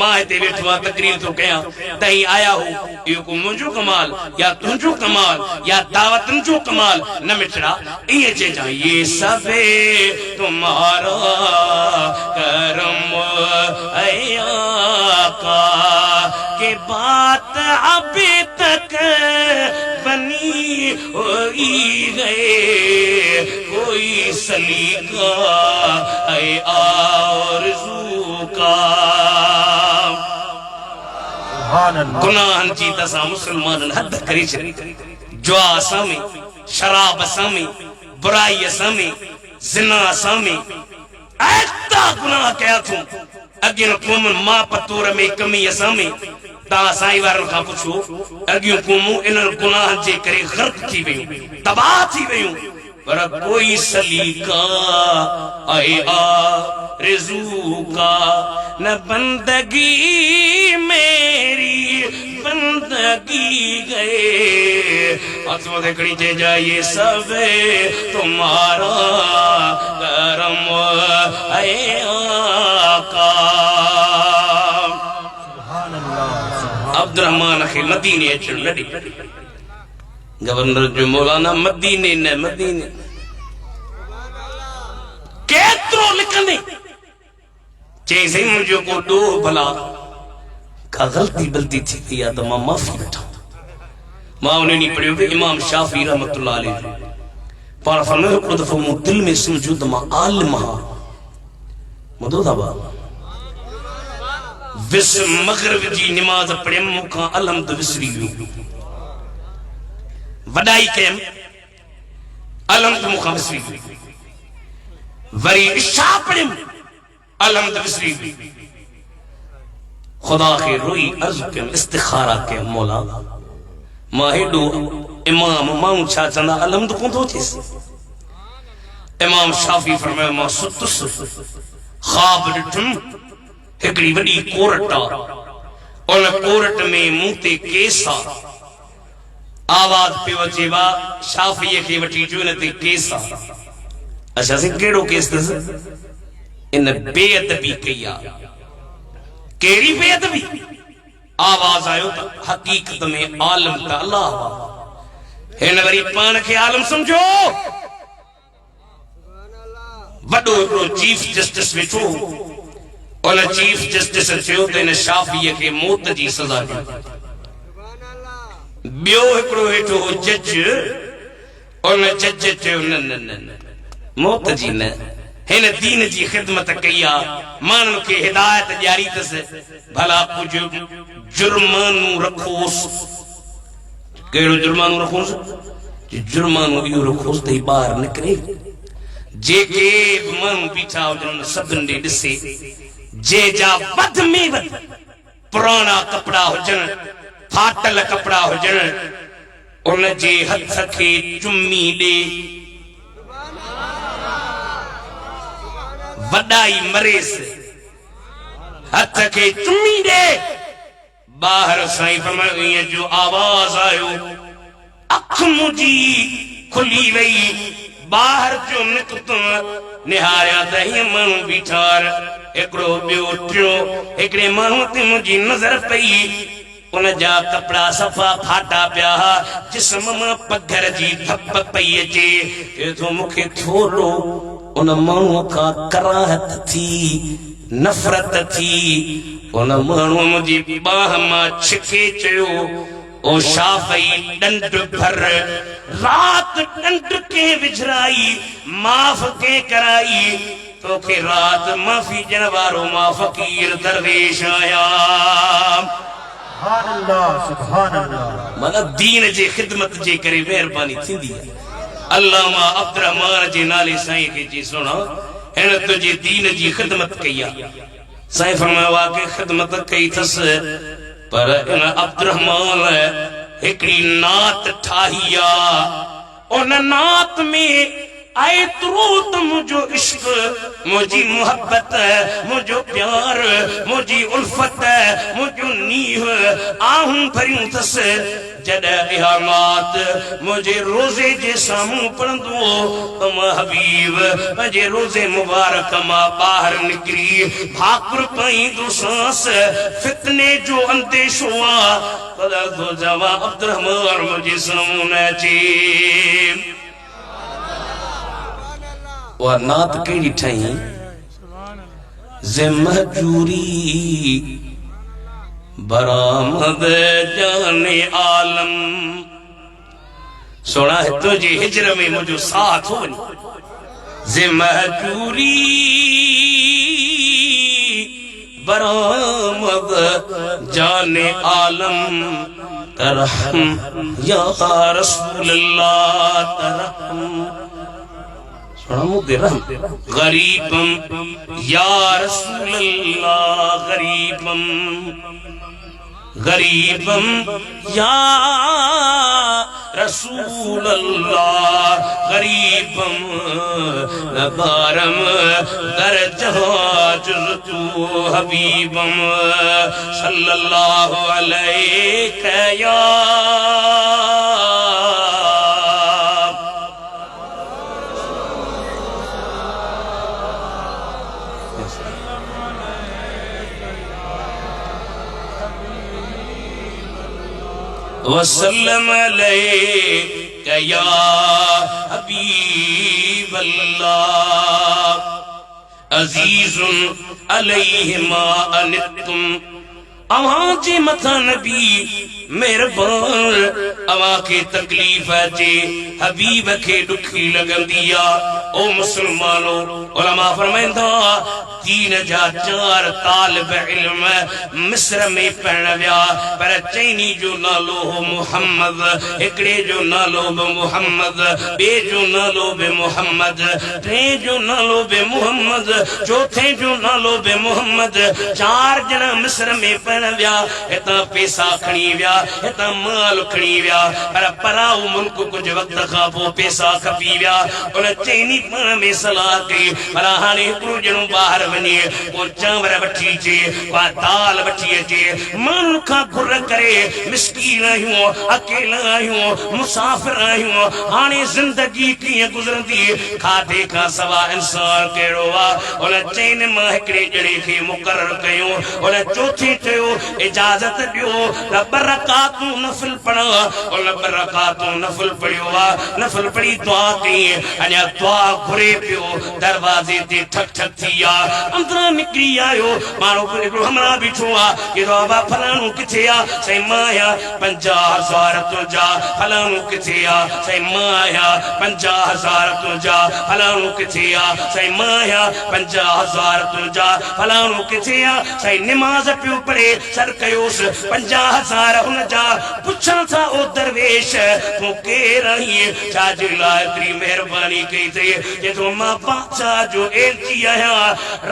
S1: मां हिते वेठो आहे तकरीर थो कयां तई आया हो इहो को मुंहिंजो कमाल या तुंहिंजो कमाल या दावतन जो कमाल न मिटड़ा इहे चइजां ये सब तुम्हारा करम ऐ आका के बात अभी तक बनी हुई गए कोई सलीका ऐ आरज़ू का। गुनाहन जी तसा मुसलमान हद करी छड़ी जुआ असां में शराब असां में बुराई असां में जिना असां में ऐता गुनाह कया थू अगिन क़ौम मां पतोर में कमी असां में ता साईं वारन खां पुछो अगिन क़ौमूं इन्हनि गुनाहन जे करे गर्क थी वयूं तबाह थी वयूं पर कोई सलीका ऐ आरज़ू का न बंदगी मेरी बंदगी गए अथवा देखनी चे जाइए सब तुम्हारा करम ऐ आका। अब्दुर्रहमान खे मदीने अचण लड़ी गवर्नर जो मौलाना मदीने न मदीने केतिरो लिखंदे चई सही मुंहिंजो को ॾोह भला का गलती थी वई आहे त मां माफ़ी वठां। मां उन ॾींहुं पढ़ियो कि इमाम शाफी रहमतुल्लाह अलैह पाण फरमायो हिकिड़ो दफ़ो मूं दिलि में सम्झो त मां आलिम आहियां ॿुधो था भाउ विस मग़रिब जी निमाज़ पढ़ियमि मूंखां अलहम्द विसरी वियो वॾाई कयमि अलहम्द मूंखां विसरी वियो वरी इशा पढ़ियमि अलहम्द विसरी वियो खुदा के रोई अर्ज़ कयमि इस्तिखारा कयमि मौला मां हेॾो इमाम माण्हू छा चवंदा अलहम्द कोन थो थिएसि। इमाम शाफी फरमायो मां सुतुसि ख़्वाब ॾिठुमि हिकिड़ी वॾी कोरट आहे उन कोरट में मूं ते केस आहे आवाज़ पियो अचे वाह शाफीअ खे वठी अचो हिन ते केस आहे। अच्छा साईं कहिड़ो केस अथसि इन बेअदबी कई आहे कहिड़ी बेअदबी आवाज़ आयो त हक़ीक़त में आलिम त अल्लाह हिन वरी पाण खे आलिम सम्झो वॾो हिकिड़ो चीफ जस्टिस वेठो उन चीफ जस्टिस चयो त हिन शाफीअ खे मौत जी सज़ा ॾियो। ॿियो हिकिड़ो वेठो जज उन जज चयो न न न मौत जी न हिन दीन जी ख़िदमत कई आहे माण्हुनि खे हिदायत ॾियारी अथसि भला कुझु जुर्मानो रखोसि कहिड़ो जुर्मानो रखोसि जुर्मानो इहो रखोसि त ॿाहिरि निकिरे जेके बि माण्हू बीठा हुजनि सभिनि ॾे ॾिसे जंहिंजा वध में वध पुराणा कपिड़ा हुजनि फाटल कपिड़ा हुजनि उन जे हथ खे चुमी ॾे वॾाई मरेसि हथ खे चुमी ॾे ॿाहिरि साईं फरमायो ईअं जो आवाज़ आयो अख मुंहिंजी खुली वई ॿाहिरि जो निकितुमि निहारिया त हीअं माण्हू बीठा हिकिड़ो ॿियो टियों हिकिड़े माण्हू ते मुंहिंजी नज़र पई उन जा कपिड़ा सफ़ा फाटा पिया जिस्म मां पघर जी धप पई अचे चए मूंखे थोरो उन माण्हूअ खां कराहत थी नफ़रत थी उन माण्हूअ मुंहिंजी बाह मां छिके चयो ओ शाफ़ी डंड भर रात डंड के विझराई माफ़ के कराई तोखे रात माफ़ी ॾियण वारो मां फ़कीर दरवेश आया
S2: सुभान अल्लाह
S1: माना दीन जे ख़िदमत जे करे मेहरबानी थींदी है अल्लामा अब्दुर्रहमान जी नाले साईं के जी सुना इन तुझे दीन जी खिदमत कई साईं फरमाया वाकई खिदमत कई थस पर इन अब्दुर्रहमान एकड़ी नात ठाहिया उन नात में आए तुरूत मुझो इश्क मुझी मोहब्बत मुझो प्यार मुझी उल्फत मुझो नीह आहूं भरियूं थस जद इहा नात मुझे रोजे जे सामू पढ़ंदो हबीब मुझे रोजे मुबारक मां बाहर निकरी भाकुर पाईंदो सांस फितने जो अंदेशो आ कदा तो जवा अब्दुर्रहमान मुझे सामू न अचे वह नात कहिड़ी ठही ज़िमहजूरी बरामद जाने आलम सोना है तुझे हिजर में मुझो साथ हो ज़िमहजूरी बरामद जाने आलम तरहम या रसूल अल्लाह तरहम गरीबम या रसूल अल्लाह गरीबम गरीबम या रसूल अल्लाह गरीबम नबारम दर जहाज तू हबीबम सल्लल्लाहु अलैहि या वसल्लम अलैका या हबीब अल्लाह अजीजुन अलैहि मा अनित्तुम अवां जे मथा नबी मेहरबान अवां के तकलीफ जे हबीब के दुखी लगंदी आ ओ मुसलमानो उलमा फरमाइंदा दीन जा 4 तालिब इल्म मिस्र में पढ़ण विया पर चैनी जो नालो हो मुहम्मद एकड़े जो नालो बि मुहम्मद बे जो नालो बि मुहम्मद टे जो नालो बि मुहम्मद चौथे जो नालो बि मुहम्मद 4 जना मिस्र में पढ़ण विया हितां पैसा खणी विया हितां माल खणी विया पर पराऊ मुल्क कुछ वक्त खां पोइ पैसा खपी विया उन चैनी पाण में सलाह कई पर हाणे हिकिड़ो ॼणो ॿाहिरि वञे को चांवर वठी अचे को दाल वठी अचे माण्हुनि खां घुर करे मिस्कीन आहियूं अकेला आहियूं मुसाफ़िर आहियूं हाणे ज़िंदगी कीअं गुज़रंदी खाधे खां सवाइ इंसान कहिड़ो आहे उन चैन मां हिकिड़े ॼणे खे मुक़ररु कयूं उन चौथे चयो इजाज़त ॾियो त 2 रकातूं नफ़िल पढ़ा उन 2 रकातूं नफ़िल पढ़ियो आहे नफ़िल पढ़ी दुआ कई अञा दुआ घुरे पियो दरवाज़े ते ठक ठक थी आ अंदरां निकिरी आयो माण्हू हमरा बीठो आहे कि बाबा फलाणो किथे आहे साईं मां आहियां 50,000 तुंहिंजा फलाणो किथे आहे साईं मां आहियां 50,000 तुंहिंजा फलाणो किथे आहे साईं मां आहियां 50,000 तुंहिंजा फलाणो किथे आहे साईं निमाज़ पियो पढ़े सर कयोसि 50,000 हुन जा पुछण था ओ दरवेश तूं केरु आहीं छाजे लाइ एतिरी महिरबानी कई अथई जे तूं मां बादशाह जो एलची आहियां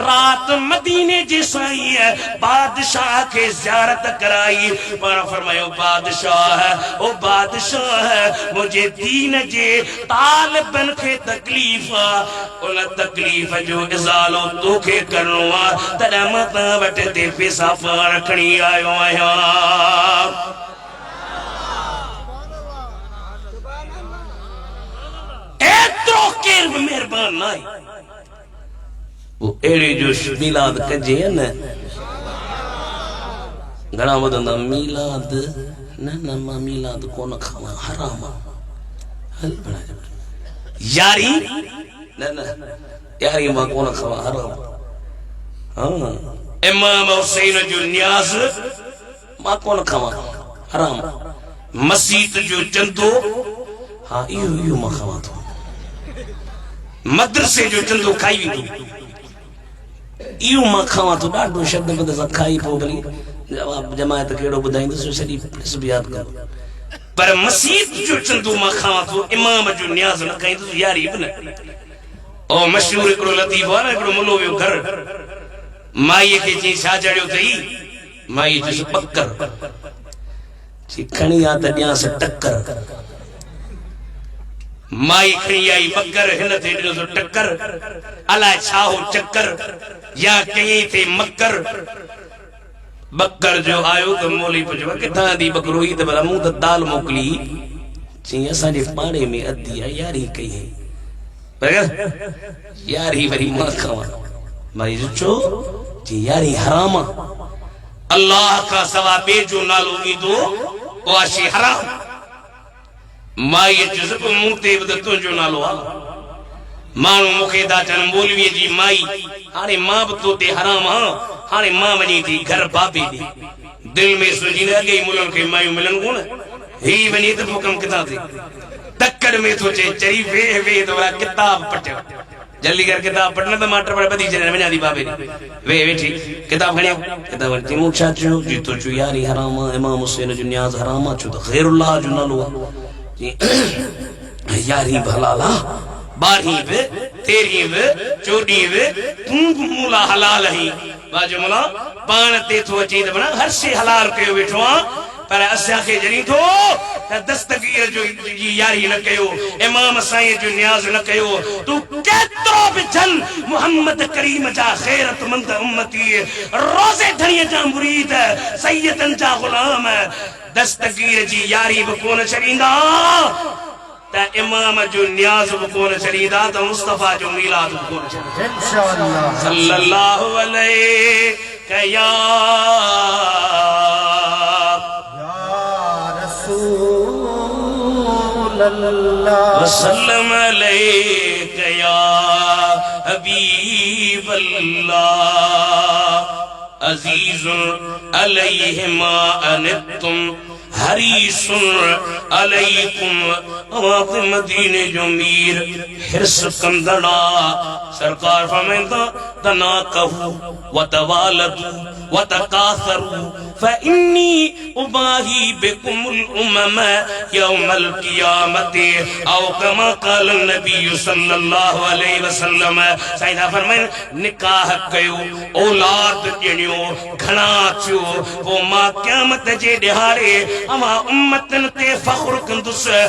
S1: रात मदीने जे साईं बादशाह के ज़ियारत कराई पर फरमायो बादशाह ओ बादशाह मुझे दीन जे तालिबन के तकलीफ उन तकलीफ जो इज़ालो तोखे करणो आहे तॾहिं मां तव्हां वटि ते पैसा पाण खणी आयो आहियां एतिरो केरु बि महिरबान न आहे वो एड़े जो मिलाद कजे न घणा वदंदा मिलाद न मां मिलाद कोन खावा हराम हल बना यारी न यारी मां कोन खावा हराम हां इमाम हुसैन जो न्याज़ मां कोन खावा हराम मस्जिद जो चंदो हां इहो मां खावा थो मदरसे जो चंदो खाई वेंदो इहो मां खावां थो ॾाढो शब्द बद सां खाई पोइ भली जवाब जमायत कहिड़ो ॿुधाईंदुसि सॼी प्रेस बि यादि करो पर मसीद जो चंदू मां खावा तो इमाम जो न्याज न कहीं तो यारी बन ओ मशहूर एकड़ो लतीफ़ो आहे न एकड़ो मुलो वियो घर माई के जी छा चढ़ियो तई माई जो पक्कर जी खणी आ त ॾियां से टक्कर माई खणी आई बकर हिन ते ॾिनो सो टक्कर अलाए छा हो चक्कर या कहीं थे मक्कर बकर जो आयो तो मोली पुछो किथां दी बकरो ई त भला मूं त दाल मोकली जी असांजे पाड़े में अधी आहे यारी कई है पर यारी वरी मां खावा माई जो जी यारी हराम अल्लाह का सवा बे जो नालो ईंदो वाशी हराम माई जो मुंह ते बि तुंहिंजो नालो आहे माण्हू मूंखे था चवनि मौलवीअ जी माई हाणे मां बि तो ते हराम आहियां हाणे मां वञी थी घर बाबे ॾे दिलि में सोची न अॻे मुलनि खे मायूं मिलनि कोन ही वञी त पोइ कमु किथां थिए तकड़ में थो चए चई वेह वेह त वरा किताब पटियो जल्दी कर किताब पढ़ने तो मास्टर पर बदी चने वञा थी बाबे वे वेठी किताब खणियो किताब वठी मूं छा चयो जी तो चयो यारी हराम इमाम हुसैन जो न्याज़ हराम छो त ग़ैरुल्लाह जो नालो जी यारी भलाला 12 बि 13 बि 14 बि तू मूला हलाल ही बाजो मूला पान ते तो अची त बना हर शे हलाल कयो वेठो आ पर असां के जणी थो त दस्तगीर जो यारी न कयो इमाम साईं जो न्याज़ न कयो तू केतरो भी जन मोहम्मद करीम जा खैरतमंद उम्मती रोजे धणीअ जा मुरीद सैयदन जा गुलाम दस्तगीर जी यारी भी कोन छड़ींदा त इमाम जो न्याज़ भी कोन छड़ींदा त मुस्तफा जो मीलाद भी कोन छड़ींदा
S2: इंशाअल्लाह
S1: सल्लल्लाहु अलैहि या वसल्लम अलैका या हबीब अल्लाह अजीजुन अलैहि मा अनित्तुम हरीसुन अलैकुम वाक़ मदीने जो मीर हिर्स कंदड़ा सरकार फरमाइंदा तना कहू व तवालदू व तकासरू फइन्नी उबाही बिकुमुल उमम यौमल क़ियामत औ कमा क़ाल नबी सल्लल्लाहु अलैहि वसल्लम साईं फरमाइन निकाह कयो औलाद ॾियो घणा थियो वो मां क़यामत जे ॾिहाड़े अमा उम्मतन ते फख्र कंदुसि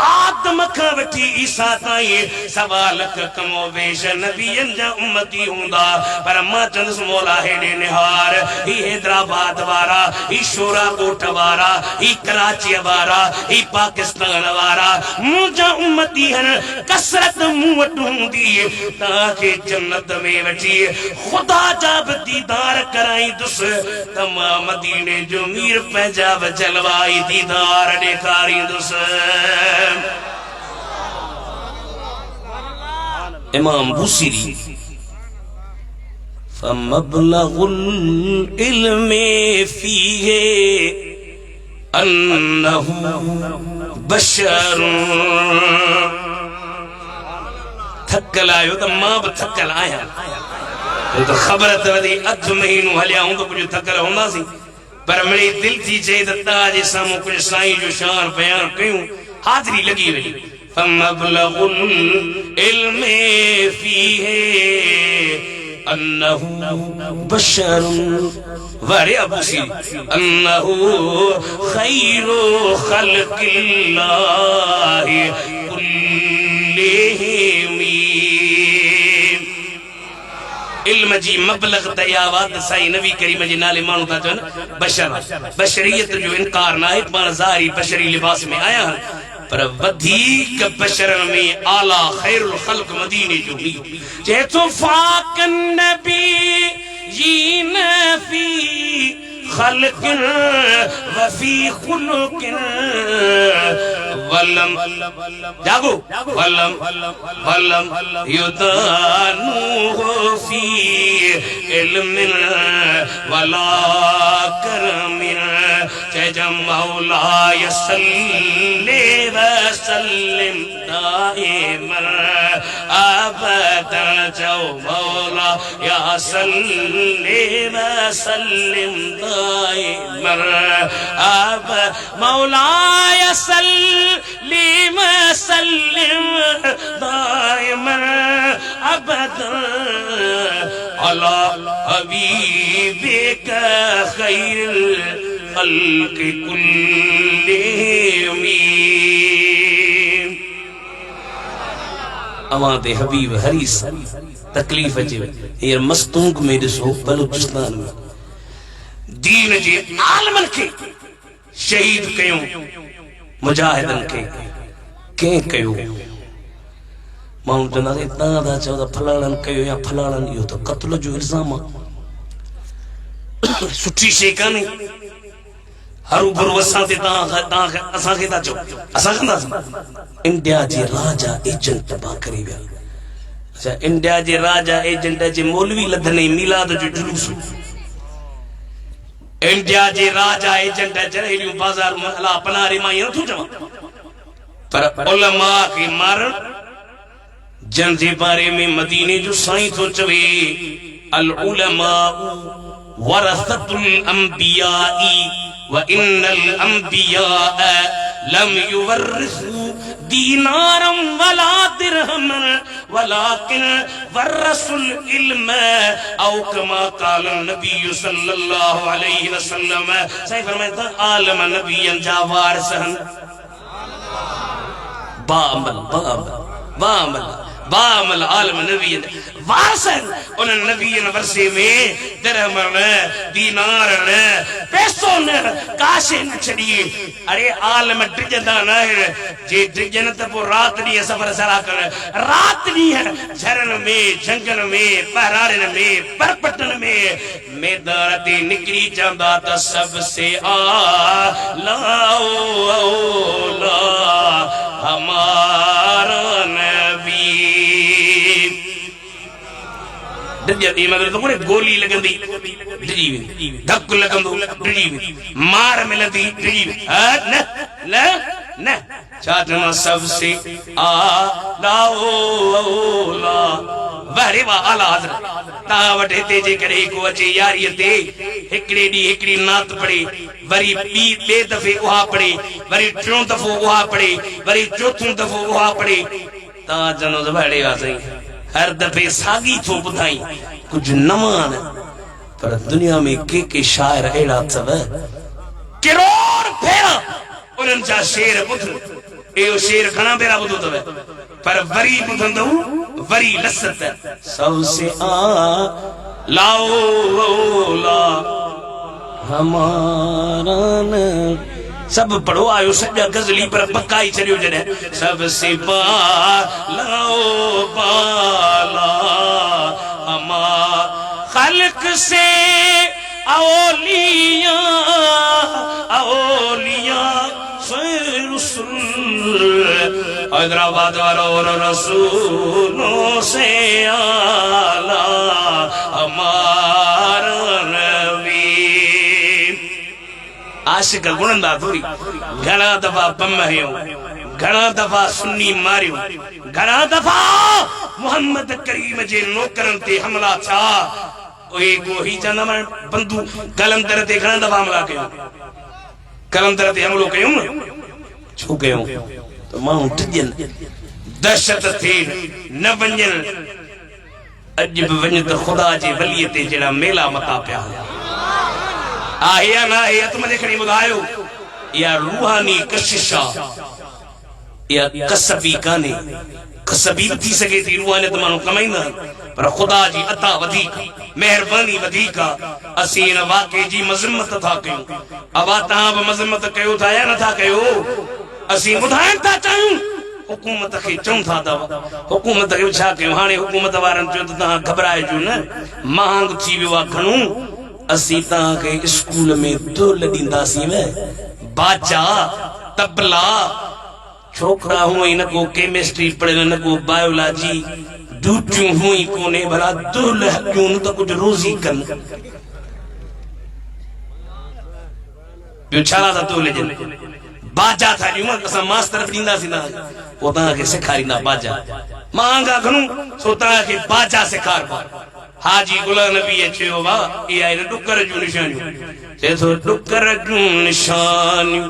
S1: आदम खां वठी ईसा ताईं सवा लख कमो बेश नबियन जा उम्मती हूंदा पर मां चंदुसि मौला हेॾे निहार ही हैदराबाद वारा ही शोरा कोट वारा ही कराची वारा ही पाकिस्तान वारा मुंहिंजा उम्मती हन कसरत मूं वटि हूंदी तव्हांखे जन्नत में वठी ख़ुदा जा बि दीदार कराईंदुसि त मां मदीने जो मीर पंहिंजा बि जलवाई दीदार ॾेखारींदुसि इमाम बुसीरी फमबलगुल इल्मे फीहे अन्नहु बशरुन थकल आयो त मां बि थकल आहियां तो खबर त वधी अधु महीनो हलिया हूं तो कुछ थकल हूंदासीं पर मेरी दिल थी चए त तव्हांजे साम्हूं कुछ साईं जो शान बयान कयूं हाज़िरी लगी वई फमबलगुल इल्मे फीहे अन्नहु बशरुन वरे अबू सी अन्नहु खैरु खल्किल्लाहि कुल्लिहिम इल्म जी मबलग तयावात साईं नबी करीम जे नाले मानू था चवन बशर बशरियत जो इनकार ना है पान ज़ाहिरी बशरी लिबास में आया पर वधीक बशरन में आला खैरुल खल्क मदीने जो ही जेतो फाकन नबी यीन फी खल्किन वफी खुलुकिन वलम जागो वलम वलम युदानु फी इल्मिन वला करमिन जम मौला यसल्ले वसल्लिम दाइमन अबदन चो मौला या सल्लिम सल्लिम दाइमन अब मौला या सल्लिम सल्लिम दाइमन अबदन अला हबीबिक खैरुल खल्क कुल्लिहिम अवादे हबीब हरीस तकलीफ जे ये मस्तूक में दिसो बलूचिस्तान में दीन जे आलमन के शहीद कयो मुजाहिदन के कयो माण्हू चवंदा तव्हां था चओ त फलाणनि कयो या फलाणनि इहो त क़त्ल जो इल्ज़ाम आहे सुठी शइ कान्हे हरू भरू असां ते तव्हां असांखे था चओ असां कंदासीं इंडिया जे राजा एजेंट तबाह करे विया अच्छा इंडिया जे राजा एजेंट जे मौलवी लधने मीलाद जो जुलूस इंडिया जे राजा एजेंट जहिड़ियूं बाज़ार में अला पनारे मां ईअं नथो चवां पर उलमा खे मारण जन जे बारे में मदीने जो साईं तो चवे अल उलमा वरसतुल अंबियाई व इन्नल अंबिया लम युवर्रिसु दीनारम वला दिरहमन वलाकिन वरसुल इल्म औ कमा काल नबी सल्लल्लाहु अलैहि वसल्लम साईं फरमाता आलम नबियन जा वारिसन बामल बामल आलम नबीन वासन उन नबीन वर्षे में दिरहमन दीनारन पैसो न काशे न छड़ी अरे आलम डिजंदा न जे डिजन त पो रात दी सफर सरा कर रात दी झरन में जंगल में पहरारन में परपटन में मैदान ते निकली जांदा त सबसे आला हमारा नबी मगर तो गोली लगंदी धक लगंदो मार मिलंदी न न न चाटना सबसे आला वरे वा आला हज़रत ता वटे ते जे करे को अचे यारी ते हिकड़े दी हिकड़ी नात पड़े वरी बी बे दफे उहा पड़े वरी टियों दफो उहा पड़े वरी चौथों दफो उहा पड़े ता जनो वड़े वा सही हर दफे सागी थो बुधाई कुछ नमान पर दुनिया में के शायर एड़ा अथव करोड़ भेरा उनन जा शेर बुध एयो शेर घणा भेरा बुधो तव पर वरी बुधंदो वरी लसत सबसे लाओ ला हमारा न सब पढ़ो आयो सजा गजली पर पकाई चलियो जने सबसे लाओ बाला हमा खल्क से औलिया हैदराबाद वालों रसूलों से आला हमारा नबी आशिक गुणंदा थोड़ी घणा दफा बम हयो घणा दफा सुन्नी मारियो घणा दफा मोहम्मद करीम जे नौकरन ते हमला था ओए गोही चंदा मन बंदू कलंदर ते घणा दफा हमला कयो कलंदर ते हमलो कयो छो कयो तो मां टिजन दहशत थे न वंजन अजब वंज तो खुदा जे वली ते जेड़ा मेला मता पिया आहे या ना आहे तुम देखणी बुधायो या रूहानी कशिशा या कसबी काने कसबी थी सके थी रूहानी तो मानो कमाईंदा पर खुदा जी अता वधीक मेहरबानी वधीक असी इन वाक़े जी मज़म्मत था कयूं अवा तहां भी मज़म्मत कयो था या न था कयो असी बुधाइन था चाहूं हुकूमत के चऊं था दवा हुकूमत के छा कयो हाने हुकूमत वारन चो त तहां घबराए जो न मांग थी वियो आ घणो असी तहां के स्कूल में दुल दींदासी में बाजा तबला छोकरा हुई न को केमिस्ट्री पढ़े न को बायोलॉजी ड्यूटियूं हुई कोने भला दुल हकियूं न त कुछ रोजी कन बियो छा था दुल जन बाजा था ॾियूं असां मास्तर बि ॾींदासीं न वो के सिखारी ना बाजा मांगा घणू सो के बाजा सिखार पा हाजी गुलाम नबी चयो वा ये आइन डुकर जूं निशानियूं ते तो डुकर जूं निशानियूं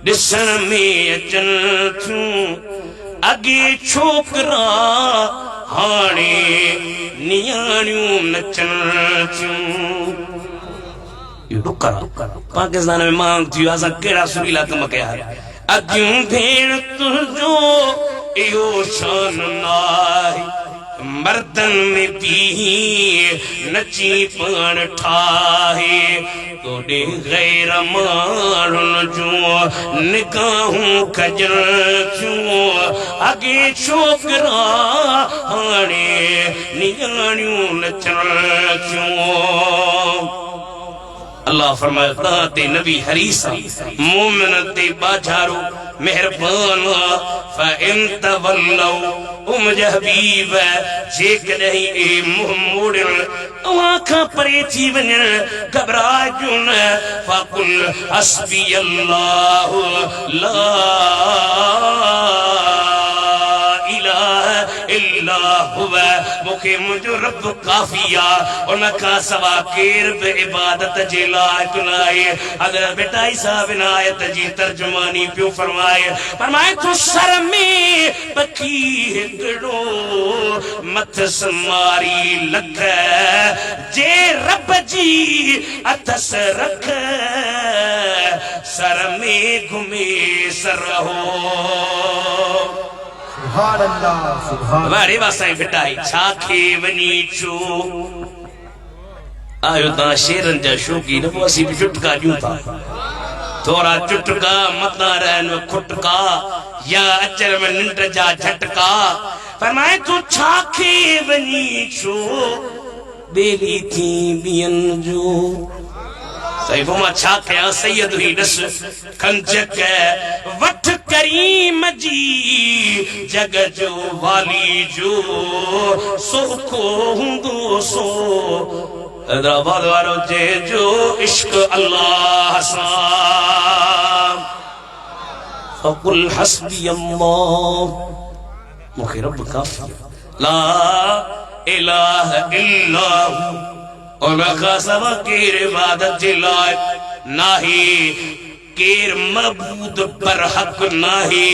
S1: दिसन में अचन थियूं अगे छोकरा हाणे नियाणियूं नचन थियूं यो डुकर पाकिस्तान में मांग थियो असा केड़ा सुरीला कम कया अग्यूं भेण तुझो इहो शान नाहे मर्दन में भी नची पान ठाहे तोड़े गैर मारुन जो निगाहूं खजल थियो अगे छोकरा हाणे नियाणियूं नचन थियो अल्लाह फरमाता ते नबी हरीसा मोमिन ते बाजारो मेहरबान फ़इन तवल्लौ मुंहिंजे हबीब जेकॾहिं ए मुंहुं मोड़नि अव्हां खां परे थी वञनि घबराइजो न फ़कुल हस्बी अल्लाहु ला इलाहा इल्ला हुवा मुखे मुंहिंजो रब काफ़ी आहे उन खां सवा केर बि इबादत जे लाइक़ न आहे हज़रत बेटा ईसा बिन आयत जी तर्जुमानी पियो फरमाए तो सर में पखी हिकिड़ो मथस मारी लख जे रब जी अथस रख सर में घुमे सरहो
S2: सुभान अल्लाह सुभान
S1: वारे वासाई बिटाई छाखे वनी छो आयो ता शेरन जा शौकी न असी भी चुटका ॾियूं था थोड़ा चुटका मता रहन खुटका या अचर में निंड जा झटका फरमाए तू छाखे वनी छो बेली थी बियन जो सही फरमा छा कया सैयद ही दस खंजक वठ करीम जी जग जो वाली जो सुखो हुंदो सो हैदराबाद वारो जे जो इश्क अल्लाह सा फकुल हस्बी अल्लाह मुखे रब काफी ला इलाहा इल्ला और सवा केर इबादत जे लायक नाही केर मबूद पर हक नाही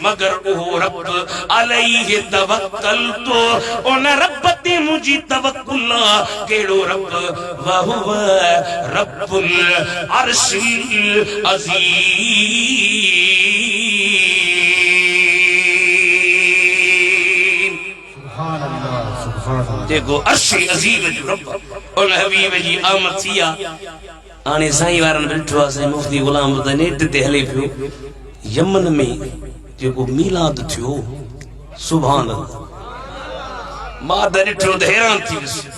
S1: मगर ओ रब अलैहि तवक्कल तो उन रब ते मुझी तवक्कुल केड़ो रब वहुव रब्बुल अर्शिल अज़ीम
S2: सुभान अल्लाह सुभान अल्लाह
S1: देखो अर्शी अज़ीम जो रब और हबीब जी आमद थिया आने साईं वारन बैठो आहे मुफ्ती गुलाम नेट ते हले पियो यमन में जेको मीलाद थियो सुभान अल्लाह मां त ॾिठो त हैरान थी वियुसि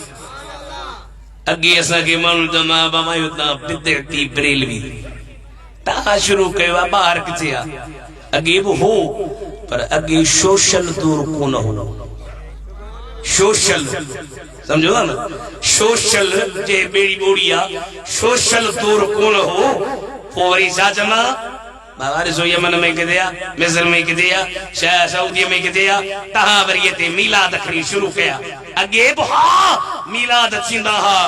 S1: अॻे असांखे माण्हू त मां बमायो ता बिदअती बरेलवी तव्हां शुरू कयो आहे ॿाहिरि किथे आहे अॻे बि हो पर अॻे सोशल तौर कोन हो सोशल समझो ना सोशल जे बेड़ी बोड़िया सोशल तौर कोन हो पोरी सा चना बाहर सो यमन में किदिया मिस्र में किदिया शाह सऊदी में किदिया तहां वरिये ते मीलाद खणी शुरू कया अगे हा मीलाद थींदा हा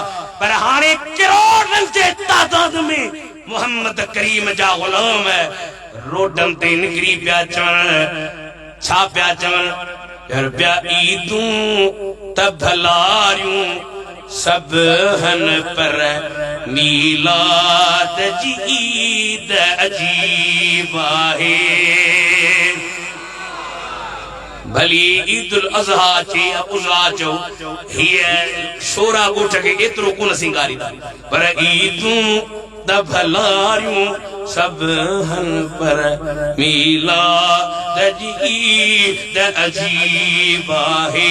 S1: पर हाने करोड़न जे तादाद में मोहम्मद करीम जा गुलाम रोडन ते निकरी पिया चवण छा पिया चवण यार प्या ईदूं तभलारियूं सब हन पर मीलाद जी ईद अजीब आहे भली ईदुल अज़हा चे उज़हा चो हिय शोरा गोठ के एतरो कोन सिंगारी पर ईदूं तभलारियूं सब हन पर मीलाद जी ईद अजीब आहे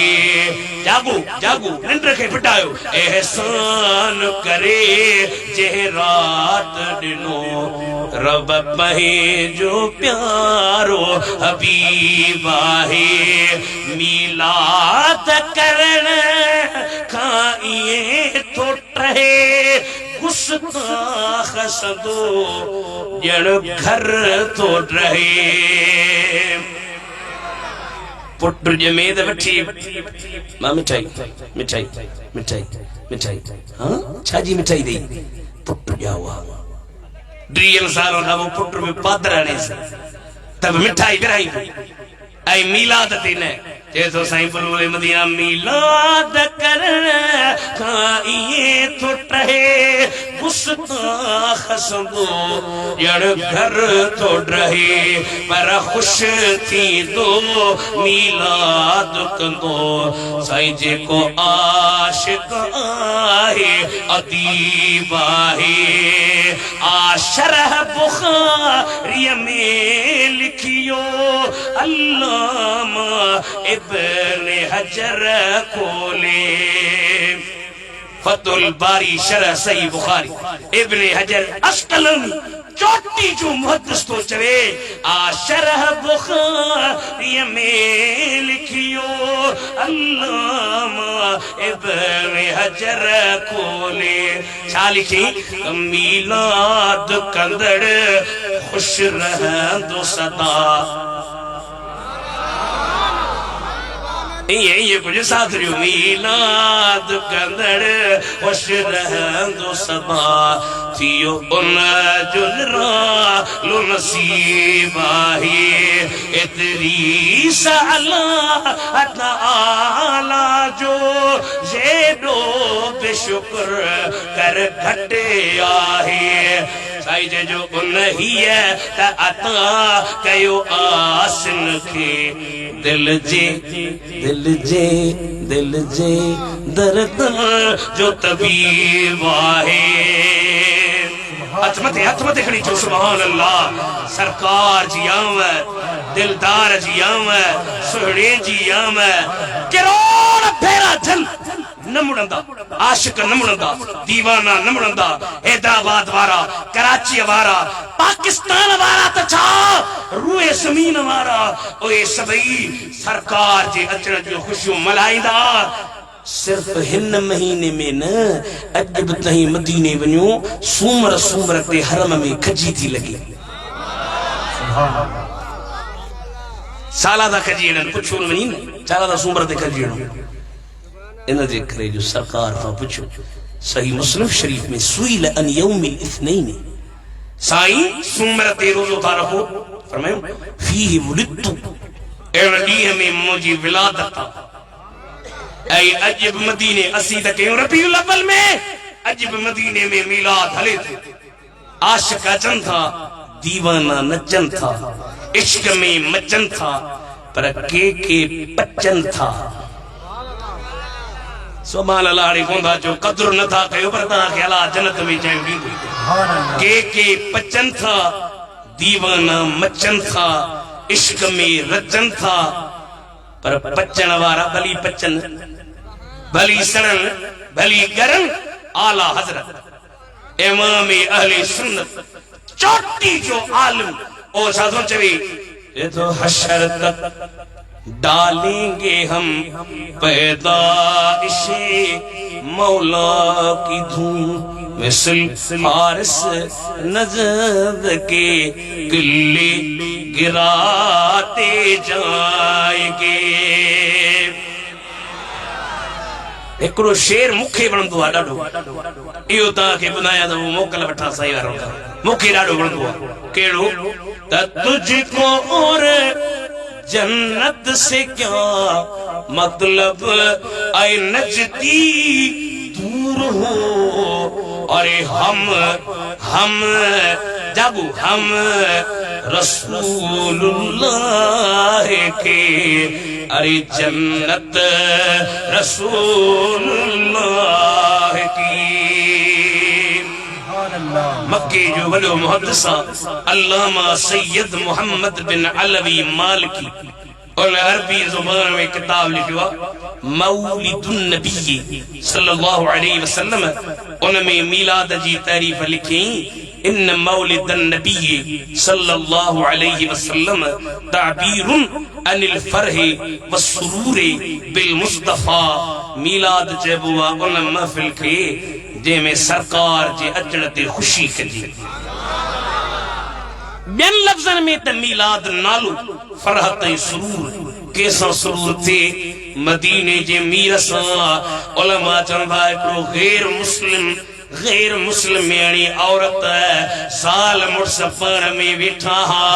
S1: जागो जागो निंड के फिटायो एहसान करे जे रात दिनो रब पहे जो प्यारो हबीब आहे मीलाद करण खाइए तो टहे गुस्ताख सदो जड़ घर तो रहे पुट जमे त वठी मां मिठाई मिठाई मिठाई मिठाई हाँ छा जी मिठाई दी पुट ॼावा 3 सालों खां पोइ पुट में पादराणे तब मिठाई विराई ऐं मीलाद ते न चए तो साईं बुलबुल मदीना मीलाद करण खां इहे थो टहे गुस्ताख संदो ॼण घर थो रहे पर ख़ुश थींदो मीलाद कंदो साईं जेको आशिक आहे अदीब आहे आशरह बुखारीअ में लिखियो अल्लामा इब्न हजर खोले फतुल बारी शरह सही बुखारी इब्न हजर अस्कलनी चोटी जो मुहद्दिस तो चवे आ शरह बुखारी में लिखियो अल्लामा इब्न हजर खोले छा लिखी मीलाद कंदड़ खुश रहंदो सदा ये कुछ साथियों मीलाद कंदड़ खुश रहंदो सदा थियो उन जुलरा लो नसीब आहे एतरी साला ताला जो जेडो बेशुक्र कर घटे आहे साईं जे जो उन ही त अता कयो आसिन खे दिल जे दर्द जो तबीब आहे हथ मथे खड़ी चो सुभान अल्लाह सरकार जी आमद दिलदार जी आमद सुहणे जी आमद करोड़ फेरा जन न मुड़ंदा आशिक न मुड़ंदा दीवाना न मुड़ंदा हैदराबाद वारा कराची वारा पाकिस्तान वारा त छा रूए ज़मीन वारा ओए सभई सरकार जे अचण जो खुशियूं मल्हाईंदा सिर्फ हिन महीने में न अॼु बि तहीं मदीने वञो सूमर सूमर ते हरम में खजी थी लगे सालादा खजी अड़नि पुछो वञी न सालादा सूमर ते खजी अड़ो इन जे करे जो सरकार खां पुछो सही मुस्लिम शरीफ में सुइल अन यौमिल इत्नैन साईं सूमर ते रोज़ो था रखो फरमायो फीहि वुलिदतु अहिड़े ॾींहं में मुंहिंजी विलादत ऐं अॼु बि मदीने असीं त कयूं रबीउल अव्वल में अॼु बि मदीने में मीलाद हले थो आशिक अचनि था दीवाना नचनि था इश्क में मचनि था पर के पचनि था सुभान अल्लाह रे गोंदा जो कदर न था कयो पर ता के अल्लाह जन्नत में जायो दी के पचन था दीवाना मचन था इश्क में रचन था पर पचन वाला भली पचन भली सड़न भली गरन आला हजरत इमाम अहले सुन्नत चोटी जो आलिम ओ साधु चवी ये तो हशर तक डालेंगे हम पैदाइशे मौला की धूम मिसल हारिस नजद के किले गिराते जाएंगे एकड़ो शेर मुखे वणंदो आ ॾाढो इहो तव्हांखे ॿुधायां त मोकल वठां साईं वारो मुखे ॾाढो वणंदो आ कहिड़ो त तुझको और जन्नत से क्या मतलब ऐ नजदी दूर हो अरे हम जब हम रसूलुल्लाह के अरे जन्नत रसूलुल्लाह की मक्के जो वलो मुहद्दिसा अल्लामा सैयद मोहम्मद बिन अलवी मालिकी और अरबी जुबान में किताब लिखवा मौलिदुन नबी सल्लल्लाहु अलैहि वसल्लम उनमें मिलाद जी तारीफ लिखी इन मौलिदन नबी सल्लल्लाहु अलैहि वसल्लम ताबीरुन अनिल फरह वसुरूर बिल मुस्तफा मिलाद जबुआ उन महफिल के जेमें सरकार जे अचण ते खुशी कजी बिन लफ्ज़न में त मिलाद नालो फरहत सुरूर कैसा सुरूर थे मदीने जे मीर सा उलमा चंदा एकड़ो गैर मुस्लिम यानी औरत साल मुर्स पर में बैठा हा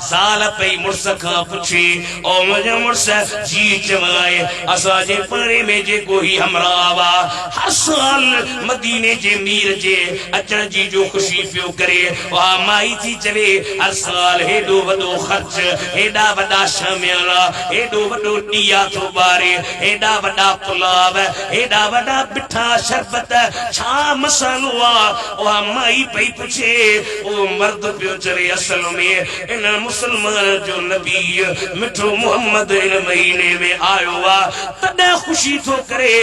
S1: साल पे मुर्स का पूछी ओ मुझे मुर्स जी चवाए असा जे परे में जे कोई हमरावा हर साल मदीने जे मीर जे अचण जी जो खुशी पियो करे वा माई थी चले हर साल हेडो वडो खर्च हेडा वडा शामियाला हेडो वडो दिया तो बारे हेडा वडा पुलाव हेडा वडा बिठा शरबत छा मसालुआ वा माई पई पूछे ओ मर्द पियो चले असल में इन मुसलमान जो नबी मिठो मोहम्मद इन महीने में आयो वा तडे खुशी तो करे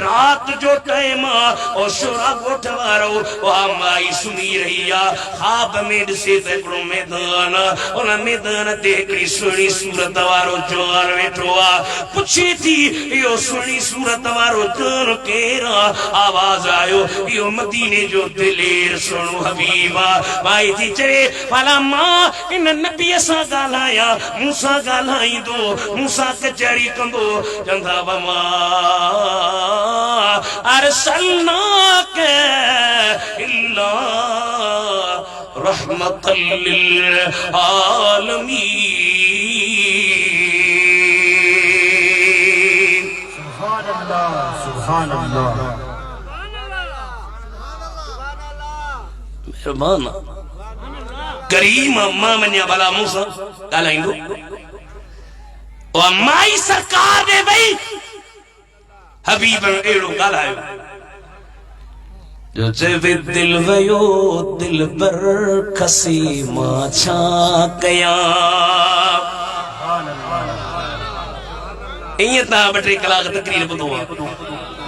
S1: रात जो टाइम और शोरा गोठ वारो वा माई सुनी रही आ ख्वाब में दिसे तकड़ो मैदान उन मैदान ते हिकड़ी सुणी सूरत वारो जवान वेठो आ पूछी थी यो सुणी सूरत वारो जवान केरा आवाज आयो यो मदीने जो दिलेर सुनो हबीबा भाई थी चले वाला मां इन नबी सा गालाया मूसा गालाई दो मूसा कचरी कंदो चंदा बमा अरसलनाक इल्ला रहमतल लिल आलमीन।
S2: सुभान अल्लाह सुभान अल्लाह।
S1: मेहरबान करीम अम्मा मन्या भला मूसा ॻाल्हाईंदो माई सरकार ने भई हबीब अहिड़ो ॻाल्हायो जो चवे दिल वयो दिल पर खसी मां छा कयां ईअं तव्हां 2-3 कलाक तकरीर ॿुधो आहे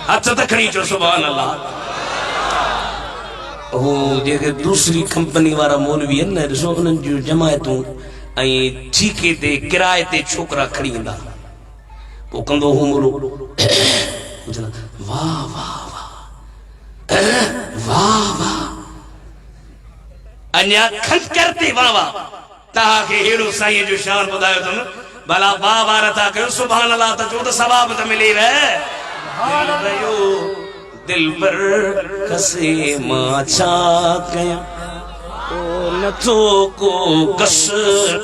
S1: हथ त खणी चो सुभान अल्लाह। वो जेके दूसरी कंपनी वारा मौलवी न ॾिसो उन्हनि जूं जमायतूं ऐं ठीके ते किराए ते छोकरा खणी ईंदा पोइ कंदो हूं मोलो वाह वाह वाह वाह अञा खंजर ते वाह वाह तव्हांखे अहिड़ो साईं जो शान ॿुधायो अथमि भला वाह वाह था कयो सुभान अल्लाह त चओ त सवाब त मिले दिल पर कसे मां छा कयां ओ नथो को कस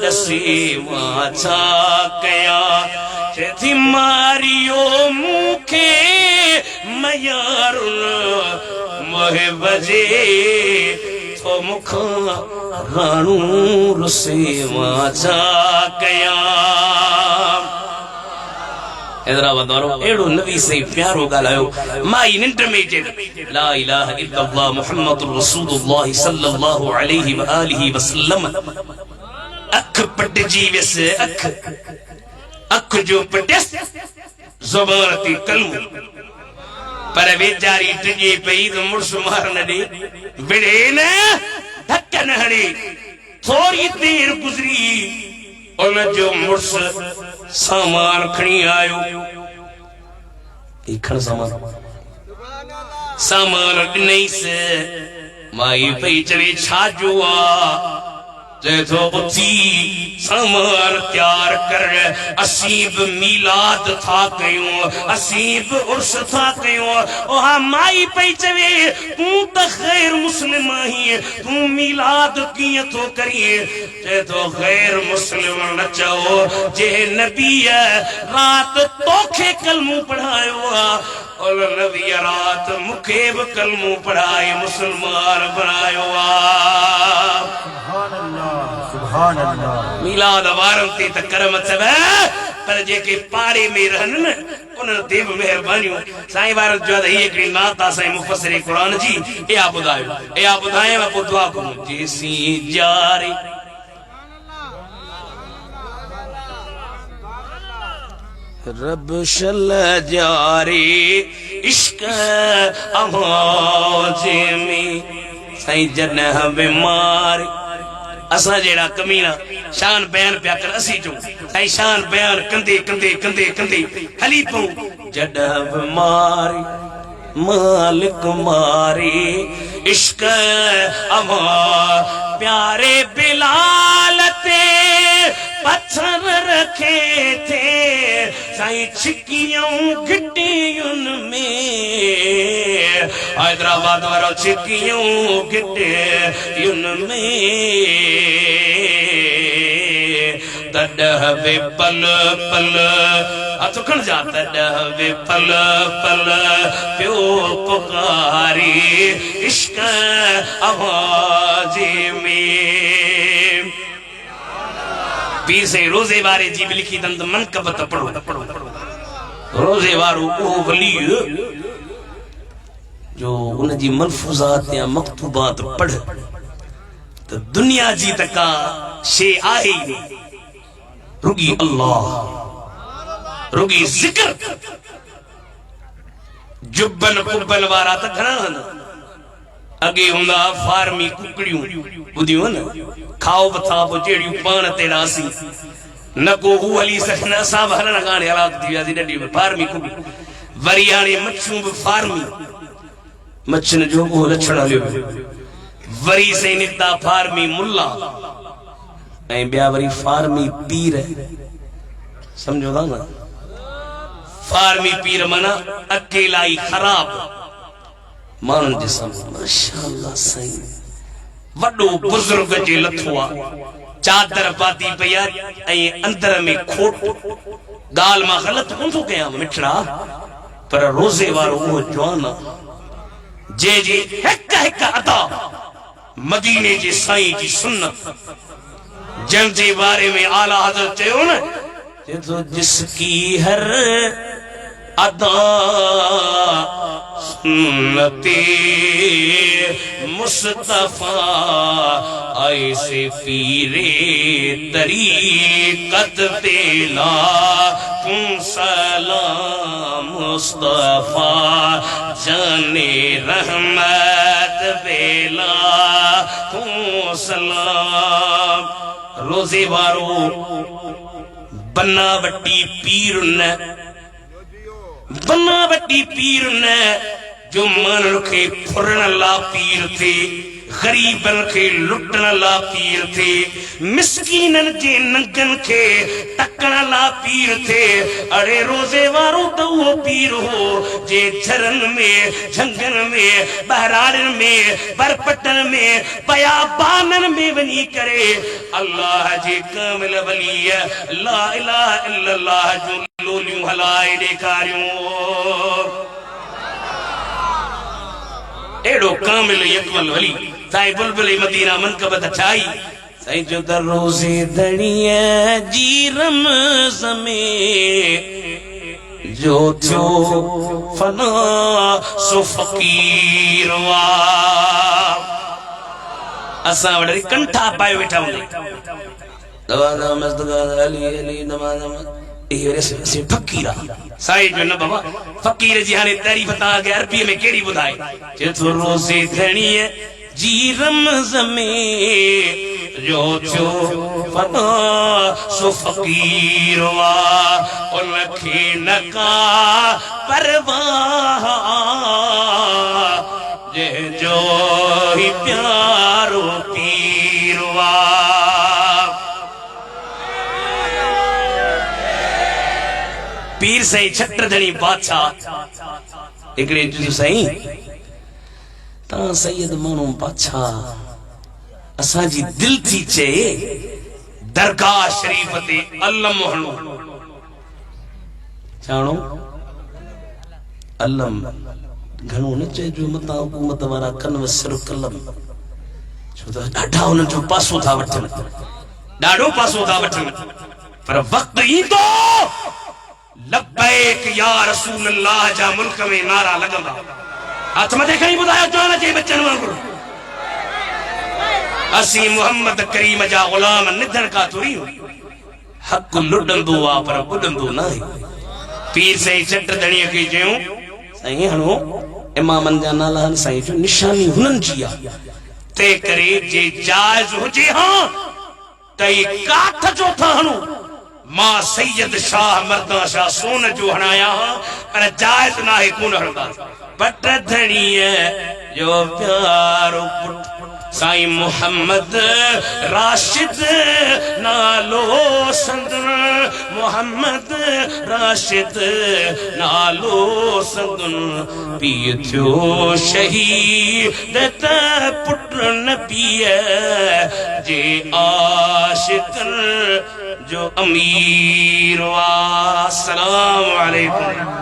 S1: डसे मां छा कयां चेथी मारियो मूंखे मयारुल मोहे बजे तो मुखां राणू रुसे मां छा कयां हैदराबाद वारो एड़ो नबी से प्यारो ॻाल्हायो माई निंड में जे ला इलाहा इल्लल्लाह मुहम्मदुर रसूलुल्लाह सल्लल्लाहु अलैहि व आलिहि वसल्लम अख पटजी वियस अख जो पटस ज़बान ते कलम पर बेचारी टिजे पई तो मुर्स मार न दे विड़े न धक्कन हणे थोड़ी देर गुजरी उन जो मुर्स सामान खणी आयो खण सामान ॾिनई से माई पई चवे छा जो आ चए थो उथी सामान तैयार कर असीब मीलाद था कयूं असीब उर्स था कयूं ओहा माई पई चवे तू त गैर मुस्लिम आहीं तू मीलाद कीअं थो करीं चए थो गैर मुस्लिम न चओ जे नबी रात तोखे कलमो पढ़ायो आ और नबी रात मूंखे बि कलमो पढ़ाए मुसलमान बनायो आ
S2: सुभान अल्लाह।
S1: मिलाद वारन ते त करम अथव पर जेके पाड़े में रहन न उन्हनि ते बि महिरबानियूं साईं वारन जो त हिकिड़ी नात आहे साईं मुफ़स्सिर क़ुरान जी इहा ॿुधायो इहा ॿुधायांव पोइ दुआ करूं जेसी जारी रब शल जारी इश्क आवाज़ में साईं जन्ह बीमार असा जेड़ा कमीना शान बयान पिया कर असी चूं साईं शान बयान कंदे कंदे कंदे कंदे हली पऊं जॾहिं बीमारी मालिक मारे इश्क अमा प्यारे बिलाल ते पत्थर रखे थे साईं छिकियों गिटियुन में हैदराबाद वारो छिकियों गिटियुन में तडहवे पल पल हथ खण जा तडहवे पल पल प्यो पुकारी इश्क आवाज में पीर से रोजे वारे जी लिखी दंद मनकबत पढ़ो रोजे वारो वो वली जो उन जी मलफूजात या मकतूबात पढ़ तो दुनिया जी तका शे आहे ही नहीं रुगी अल्लाह रुगी जिक्र जुब्बन कुब्बन वारा त घणा न अगे हुंदा फार्मी कुकड़ियूं बुधियूं न खाओ बथा पो जेड़ियूं पाण ते रासी न को हू हली सकना सा हलण गाने हलाक थी वियासी डडी फार्मी कुकड़ी वरी हाणे मच्छूं भी फार्मी मच्छन जो को लक्षण हलियो वरी से निता फार्मी मुल्ला ऐं ॿिया वरी फार्मी पीर समझो था ना फार्मी पीर माना अकेला ही खराब माण्हुनि जे साम्हूं माशाअल्लाह साईं वॾो बुज़ुर्ग जे लथो आहे चादर पाती पई आहे ऐं अंदर में खोट ॻाल्हि मां ग़लति कोन थो कयां मिठड़ा पर रोज़े वारो उहो जवान आहे जे हिक अदा मदीने जे साईं जी सुन्नत जंहिंजे बारे में आला हज़रत चयो न तो जिसकी हर अदा सुन्नते मुस्तफा ऐसे पीरे तरीकत पेला तुम सलाम मुस्तफा जाने रहमत बेला तुम सलाम रोजे वारो बनावटी पीर न जो मन के फुरण ला पीर थे गरीबन के लुटण ला पीर थे मिस्कीनन जे नंगन के टकण ला पीर थे अरे रोजे वारो तो वो पीर हो जे झरन में झंगन में बहराड़न में बरपटन में बयाबानन में वनी करे अल्लाह जे कामिल वली ला इलाहा इल्लल्लाह जो लोलियूं हलाए ॾेखारियूं एड़ो कामिल यकमल वली साईं बुलबुल मदीना मनकबत ठाई साईं जो दरोज़े दड़िया जी रमज़ में जो थियो फना सो फकीर वा असां वटि कंठा पाए वेठा हूंदा दवा मस्तगा अली अली नमाज़ ये फकीरा साईं जो न बाबा फकीर जी हाने तारीफ ताके अरबी में केड़ी बुधाए जे तो रोज़े धणीअ जी रमज़ में जो थियो फना सो फकीर वा उनखे न का परवाह जे जो ही प्यारो पीर वा पीर साईं छत्रधणी बादशाह एकड़े जो साईं ता सैयद मानो बादशाह असा जी दिल थी चे दरगाह शरीफ ते अलम हणो जानो अलम घणो न चे जो मता हुकूमत वारा कन वसर कलम छो त ॾाढा उन जो पासो था वठन ॾाढो पासो था वठन पर वक्त ईंदो लब्बैक या रसूल अल्लाह जा मुल्क में नारा लगंदा हथ मथे खणी ॿुधायो चवण जे बचन वांगुरु असी मोहम्मद करीम जा गुलाम निधन का तुरियूं हक लुडंदो आ पर बुडंदो नाहे पीर साईं छत्रधणीअ खे चयूं साईं हणो इमामन जा नाला साईं जो निशानी हुनन जी आ ते करे जे जायज हुजे हां तई काठ जो था हणो मां सैयद शाह मर्दा शाह सोन जो हणाया पर जायज ना है कोन हणदा पट धणीअ जो प्यारो साईं मोहम्मद राशिद नालो संदन मोहम्मद राशिद नालो संदुन पीउ थियो शहीद त पुट नबीअ जे आशिक़न जो अमीर वा। अस्सलामु अलैकुम।